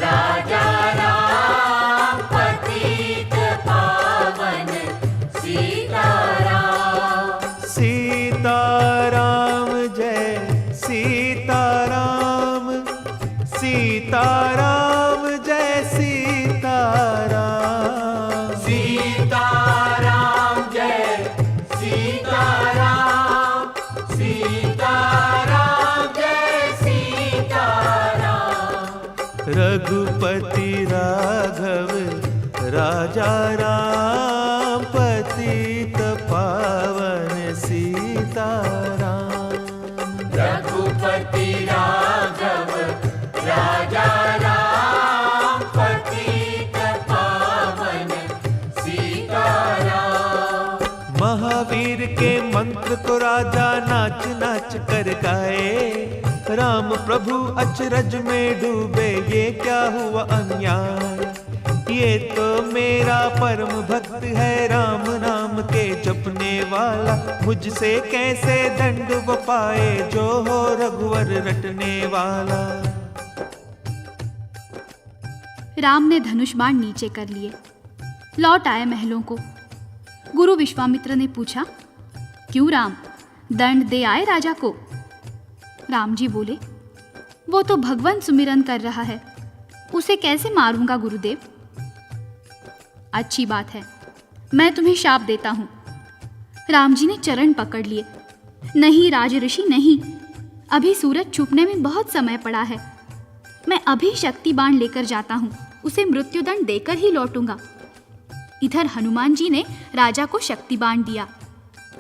राजा राम, पतित पावन सीताराम। सीताराम जय सीताराम, सीताराम जय सीताराम। सीताराम जय सीताराम, सीताराम जय सीताराम। रघुपति राघव राजा राम, पतित पावन सीताराम। रघुपति राघव राजा राम, पतित पावन सीताराम। महावीर के मंत्र को राजा नाच नाच कर गाए। राम प्रभु अचरज में डूबे, ये क्या हुआ अन्याय। ये तो मेरा परम भक्त है, राम नाम के जपने वाला। मुझसे कैसे दंड वो पाए, जो हो रघुवर रटने वाला। राम ने धनुष बाण नीचे कर लिए, लौट आए महलों को। गुरु विश्वामित्र ने पूछा, क्यों राम, दंड दे आए राजा को? राम जी बोले, वो तो भगवान सुमिरन कर रहा है, उसे कैसे मारूंगा गुरुदेव? अच्छी बात है, मैं तुम्हें शाप देता हूं। राम जी ने चरण पकड़ लिए। नहीं राज ऋषि नहीं, अभी सूरज छुपने में बहुत समय पड़ा है। मैं अभी शक्ति बाण लेकर जाता हूं, उसे मृत्युदंड देकर ही लौटूंगा। इधर हनुमान जी ने राजा को शक्ति बाण दिया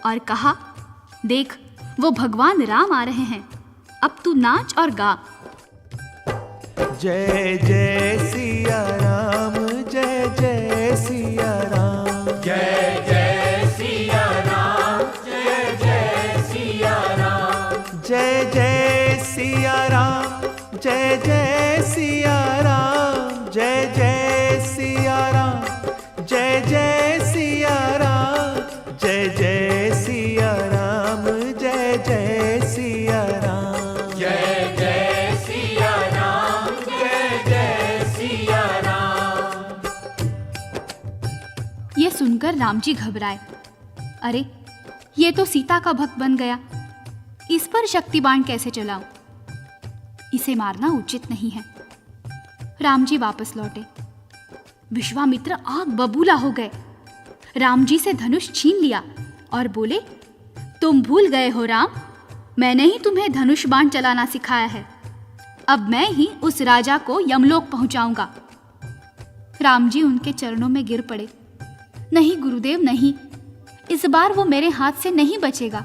और कहा, देख वो भगवान राम आ रहे हैं, अब तू नाच और गा। जय जय सिया राम, जय जय सिया राम। जय जय सिया राम, जय जय सिया राम। जय जय सिया राम, जय जय सिया राम। जय जय सिया राम, जय जय सिया राम। जय जय सिया राम जी घबराए। अरे, ये तो सीता का भक्त बन गया, इस पर शक्ति बाण कैसे चलाऊं? इसे मारना उचित नहीं है। राम जी वापस लौटे। विश्वामित्र आग बबूला हो गए। राम जी से धनुष छीन लिया और बोले, तुम भूल गए हो राम, मैंने ही तुम्हें धनुष बाण चलाना सिखाया है। अब मैं ही उस राजा को यमलोक पहुंचाऊंगा। राम जी उनके चरणों में गिर पड़े। नहीं गुरुदेव नहीं, इस बार वो मेरे हाथ से नहीं बचेगा।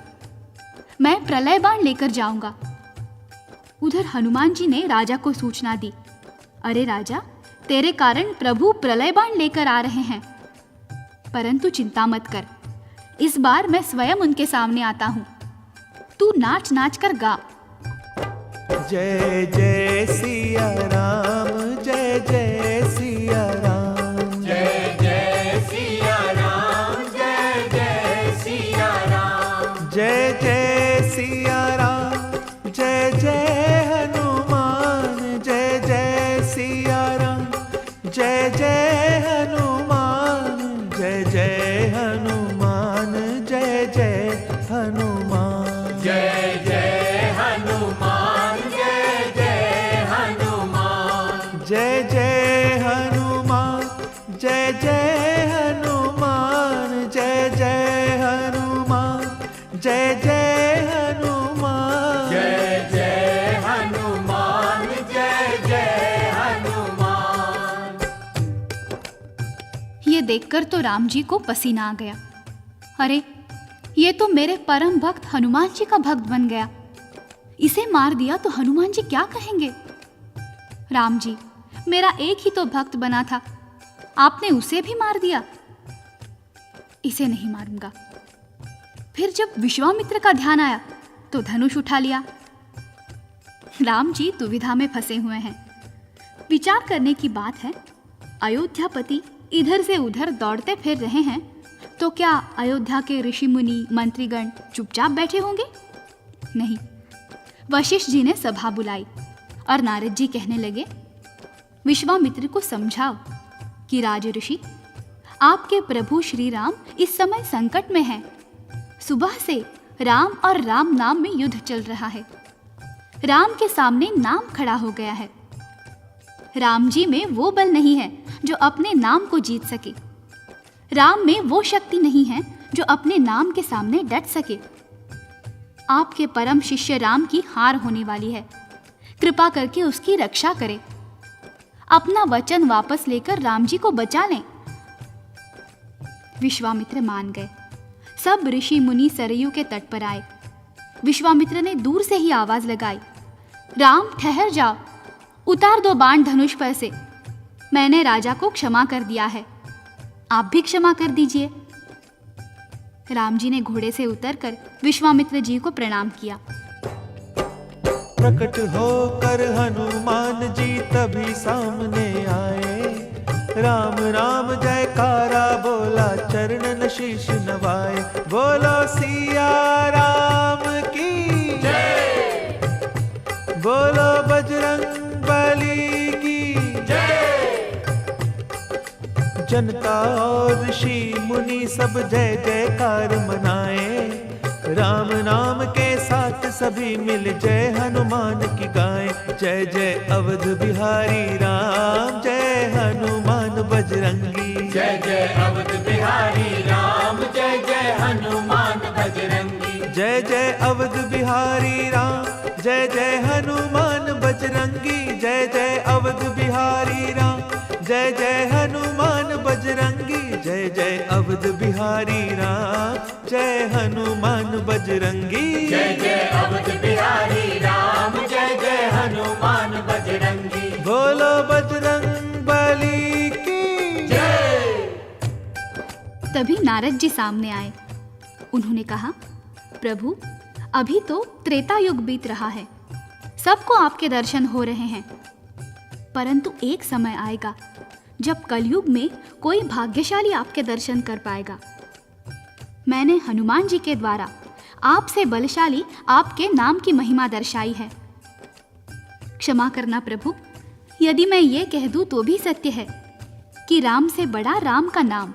मैं प्रलय बाण लेकर जाऊंगा। उधर हनुमान जी ने राजा को सूचना दी, अरे राजा, तेरे कारण प्रभु प्रलय बाण लेकर आ रहे हैं। परंतु चिंता मत कर, इस बार मैं स्वयं उनके सामने आता हूं। तू नाच नाच कर गा। जय जय सिया राम, जय जय सिया राम, जय जय सिया राम, जय जय सिया राम, जय जय सिया राम, जय जय हनुमान, जय जय सिया राम, जय जय हनुमान, जय जय हनुमान, जय जय हनुमान, जय जय हनुमान, जय जय हनुमान, जय जय हनुमान, जय जय हनुमान, जय जय हनुमान, जय जय हनुमान, जय जय हनुमान, जय जय हनुमान। ये देखकर तो राम जी को पसीना आ गया। अरे, ये तो मेरे परम भक्त हनुमान जी का भक्त बन गया। इसे मार दिया तो हनुमान जी क्या कहेंगे? राम जी, मेरा एक ही तो भक्त बना था, आपने उसे भी मार दिया। इसे नहीं मारूंगा। फिर जब विश्वामित्र का ध्यान आया तो धनुष उठा लिया। राम जी दुविधा में फंसे हुए हैं। विचार करने की बात है, अयोध्यापति इधर से उधर दौड़ते फिर रहे हैं, तो क्या अयोध्या के ऋषि मुनि मंत्रीगण चुपचाप बैठे होंगे? नहीं। वशिष्ठ जी ने सभा बुलाई और नारद जी कहने लगे, विश्वामित्र को समझाओ कि राज ऋषि, आपके प्रभु श्री राम इस समय संकट में हैं। सुबह से राम और राम नाम में युद्ध चल रहा है। राम के सामने नाम खड़ा हो गया है। राम जी में वो बल नहीं है जो अपने नाम को जीत सके। राम में वो शक्ति नहीं है जो अपने नाम के सामने डट सके। आपके परम शिष्य राम की हार होने वाली है। कृपा करके उसकी रक्षा करें। अपना वचन वापस लेकर राम जी को बचा लें। विश्वामित्र मान गए। सब ऋषि मुनि सरयू के तट पर आए। विश्वामित्र ने दूर से ही आवाज लगाई, राम ठहर जाओ, उतार दो बाण धनुष पर से। मैंने राजा को क्षमा कर दिया है, आप भी क्षमा कर दीजिए। राम जी ने घोड़े से उतरकर विश्वामित्र जी को प्रणाम किया। प्रकट होकर हनुमान जी तभी सामने आए। राम राम जयकारा बोला, चरण शीश नवाए। बोलो सिया राम की जय, बोलो बजरंग बली की जय। जनता और ऋषि मुनि सब जय जयकार मनाए। राम नाम के साथ सभी मिल जय हनुमान की गाएं। जय जय अवध बिहारी राम, जय हनुमान बजरंगी। जय जय अवध बिहारी राम, जय जय हनुमान बजरंगी। जय जय अवध बिहारी राम, जय जय हनुमान बजरंगी। जय जय अवध बिहारी राम, जय जय हनुमान बजरंगी। जय जय अवध बिहारी राम, जय हनुमान बजरंगी। जय जय अवध बिहारी राम, जय जय हनुमान बजरंगी। बोलो बजरंग बली की जय। तभी नारद जी सामने आए। उन्होंने कहा, प्रभु, अभी तो त्रेता युग बीत रहा है, सबको आपके दर्शन हो रहे हैं, परंतु एक समय आएगा जब कलयुग में कोई भाग्यशाली आपके दर्शन कर पाएगा। मैंने हनुमान जी के द्वारा आपसे बलशाली आपके नाम की महिमा दर्शाई है। क्षमा करना प्रभु, यदि मैं ये कह दूं तो भी सत्य है कि राम से बड़ा राम का नाम।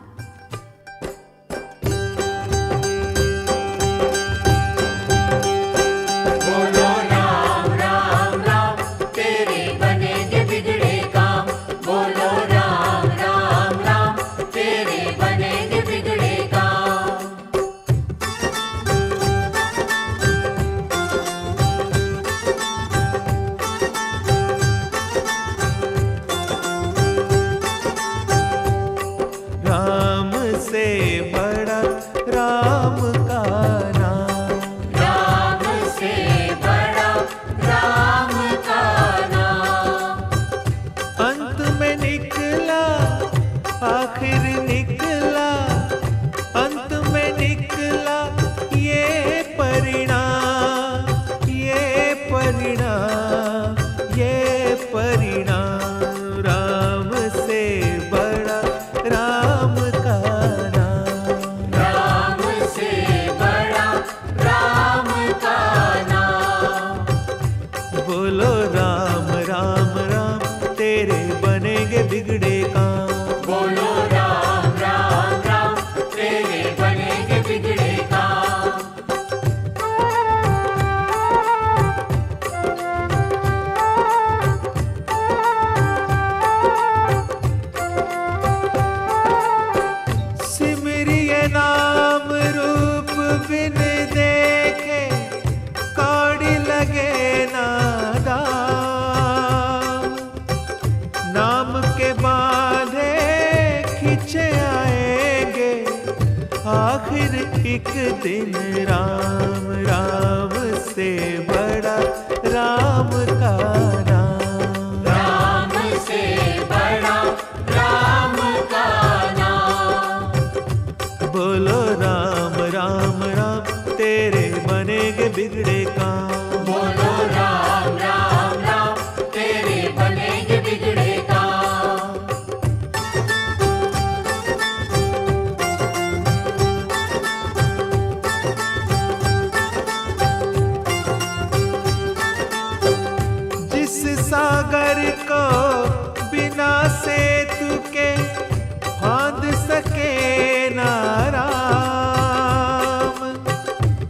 फिर एक दिन राम राम से बड़ा राम का नाम। राम से बड़ा राम का नाम। बोलो राम राम राम तेरे बनेगे बिगड़े काम। बोलो राम राम राम तेरे बनेंगे बिगड़े काम। जिस सागर को बिना सेतु के फांद सके ना राम,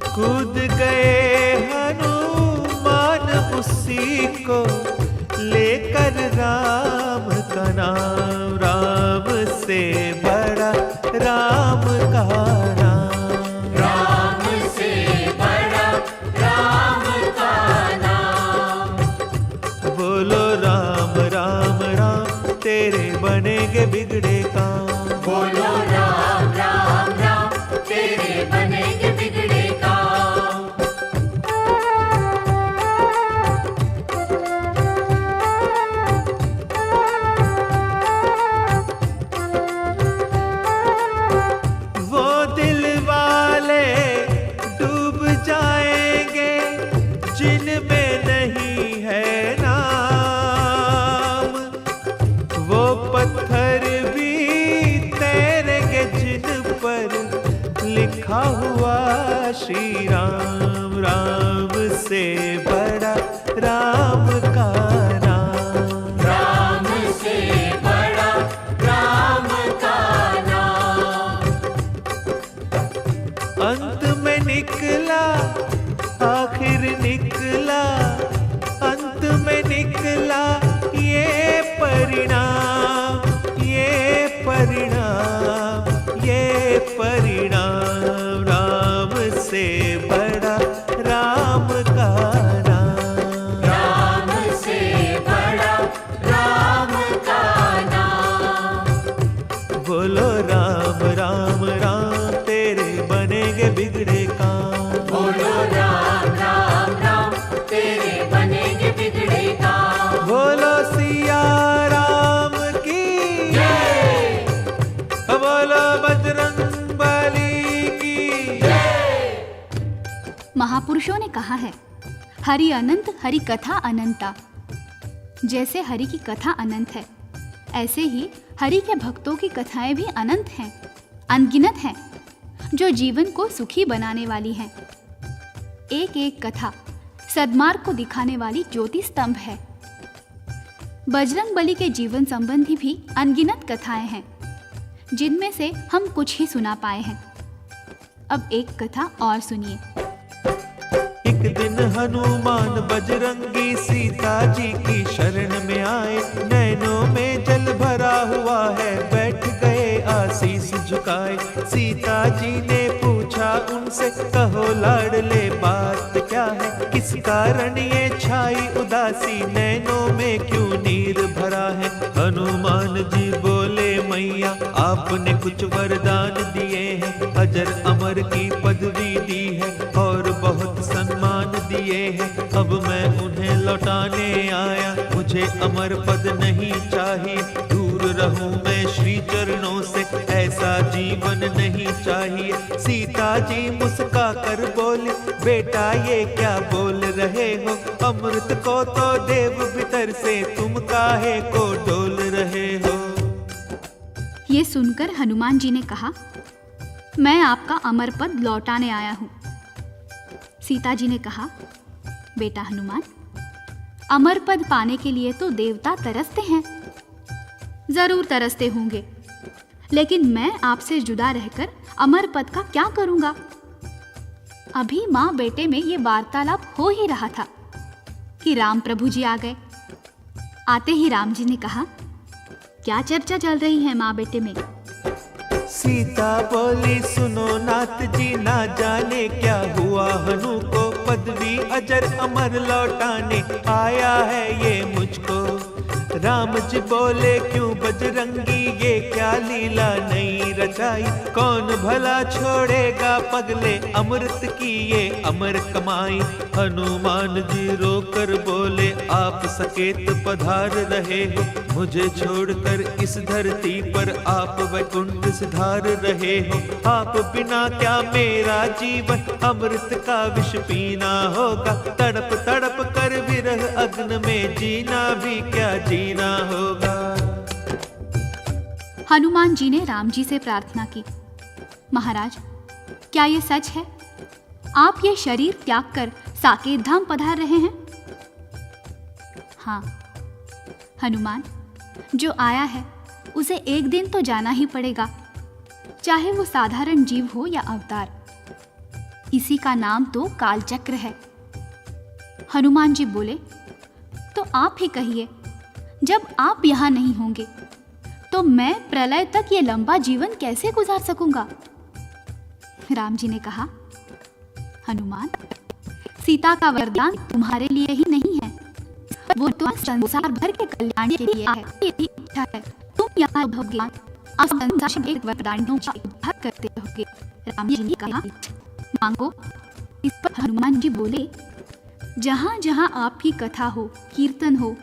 कूद गए हनुमान उसी को लेकर राम का नाम। राम से बड़ा राम का नाम। राम से बड़ा राम का नाम। बोलो राम राम राम तेरे बनेगे बिगड़े काम। बोलो राम राम राम तेरे बनेंगे बिगड़े काम। वो दिल वाले डूब जाएंगे जिनमें नहीं है नाम, वो पत्थर भी तैरेंगे जिन पर लिखा हुआ श्री राम। राम से बड़ा राम का नाम। राम से बड़ा राम का नाम। अंत में निकला आखिर निकला, अंत में निकला ये परिणाम, ये परिणाम, ये परिणाम। राम से बड़ा राम का नाम। राम से बड़ा राम का नाम। बोलो राम राम राम तेरे बनेगे बिगड़े काम। बोलो राम राम राम तेरे बनेंगे बिगड़े काम। बोलो सिया राम की जय। बोलो बजरंग बली की। महापुरुषों ने कहा है, हरि अनंत हरि कथा अनंता। जैसे हरि की कथा अनंत है, ऐसे ही हरि के भक्तों की कथाएं भी अनंत हैं, अनगिनत हैं, जो जीवन को सुखी बनाने वाली हैं। एक एक कथा सद्मार्ग को दिखाने वाली ज्योति स्तंभ है। बजरंग बली के जीवन संबंधी भी अनगिनत कथाएं हैं, जिनमें से हम कुछ ही सुना पाए हैं। अब एक कथा और सुनिए। एक दिन हनुमान बजरंगी सीता जी की शरण में आए, नैनों में जल भरा हुआ है, बैठ गए आशीष झुकाए। सीता जी ने पूछा उनसे, कहो लाडले बात क्या है, किस कारण ये छाई उदासी, नैनों में क्यों नीर भरा है। हनुमान जी बोले, मैया आपने कुछ वरदान दिए हैं, अजर अमर की पदवी दी है और बहुत सम्मान दिए हैं, अब मैं उन्हें लौटाने आया। मुझे अमर पद नहीं चाहिए, दूर रहूं मैं श्री चरणों से, ऐसा जीवन नहीं चाहिए। सीता जी मुस्का कर बोले, बेटा ये क्या बोल रहे हो, अमृत को तो देव भीतर से तुम काहे को डोल रहे हो। ये सुनकर हनुमान जी ने कहा, मैं आपका अमर पद लौटाने आया हूँ। सीता जी ने कहा, बेटा हनुमान, अमर पद पाने के लिए तो देवता तरसते हैं, जरूर तरसते होंगे, लेकिन मैं आपसे जुदा रहकर अमर पद का क्या करूंगा। अभी माँ बेटे में ये वार्तालाप हो ही रहा था कि राम प्रभु जी आ गए। आते ही राम जी ने कहा, क्या चर्चा चल रही है माँ बेटे में। सीता बोली, सुनो नाथ जी, ना जाने क्या हुआ हनु को, पदवी अजर अमर लौटाने आया है ये मुझको। राम जी बोले क्यों बजरंगी ये क्या लीला नई रचाई, कौन भला छोड़ेगा पगले अमृत की ये अमर कमाई। हनुमान जी रोकर बोले आप सकेत पधार रहे हो, मुझे छोड़कर इस धरती पर आप वैकुंठ सिधार रहे हो। आप बिना क्या मेरा जीवन अमृत का विष पीना होगा, तड़प तड़प कर विरह अग्न में जीना भी क्या जीना होगा। हनुमान जी ने राम जी से प्रार्थना की, महाराज क्या ये सच है, आप ये शरीर त्याग कर साकेत धाम पधार रहे हैं? हाँ हनुमान, जो आया है उसे एक दिन तो जाना ही पड़ेगा, चाहे वो साधारण जीव हो या अवतार। इसी का नाम तो कालचक्र है। हनुमान जी बोले, तो आप ही कहिए, जब आप यहां नहीं होंगे तो मैं प्रलय तक ये लंबा जीवन कैसे गुजार सकूंगा? राम जी ने कहा, हनुमान, सीता का वरदान तुम्हारे लिए ही नहीं है, वो तो संसार भर के कल्याण के लिए है। यदि इच्छा है तुम यहाँ रहोगे, अब संसार के वरदानों का उद्धार करते रहोगे। राम जी ने कहा, मांगो। इस पर हनुमान जी बोले, जहाँ जहाँ आपकी कथा हो, कीर्तन हो,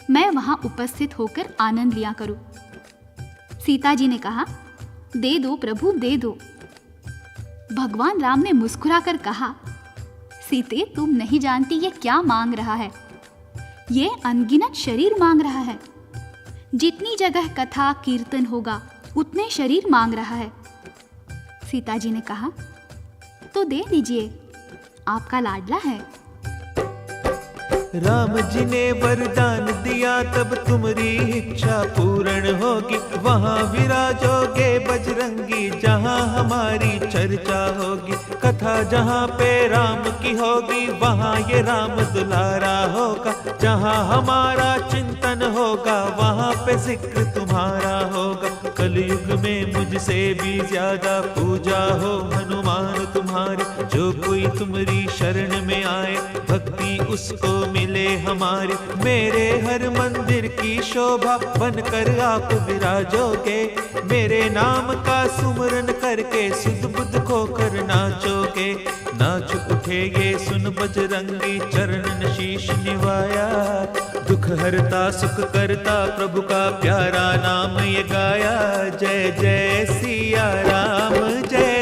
मैं वहाँ उपस्थित होकर आनंद लिया करूँ। सीता जी ने कहा, दे दो प्रभु दे दो। भगवान राम ने मुस्कुराकर कहा, सीते तुम नहीं जानती ये क्या मांग रहा है, ये अनगिनत शरीर मांग रहा है। जितनी जगह कथा कीर्तन होगा उतने शरीर मांग रहा है। सीता जी ने कहा, तो दे दीजिए, आपका लाडला है। राम जी ने वरदान दिया तब तुम्हारी इच्छा पूर्ण होगी, वहाँ विराजोगे बजरंगी जहाँ हमारी चर्चा होगी। कथा जहाँ पे राम की होगी वहाँ ये राम दुलारा होगा, जहाँ हमारा चिंतन होगा वहाँ पे जिक्र तुम्हारा होगा। कलयुग में मुझसे भी ज्यादा पूजा हो हनुमान तुम्हारी, जो कोई तुम्हारी शरण में आए भक्ति उसको मिले हमारी। मेरे हर मंदिर की शोभा बनकर आप विराजोगे, मेरे नाम का सुमरन करके सुध बुध खोकर नाचोगे। नाच उठे ये सुन बजरंगी चरणन शीश निवाया, दुख हरता सुख करता प्रभु का प्यारा नाम ये गाया। जय जय सिया राम जय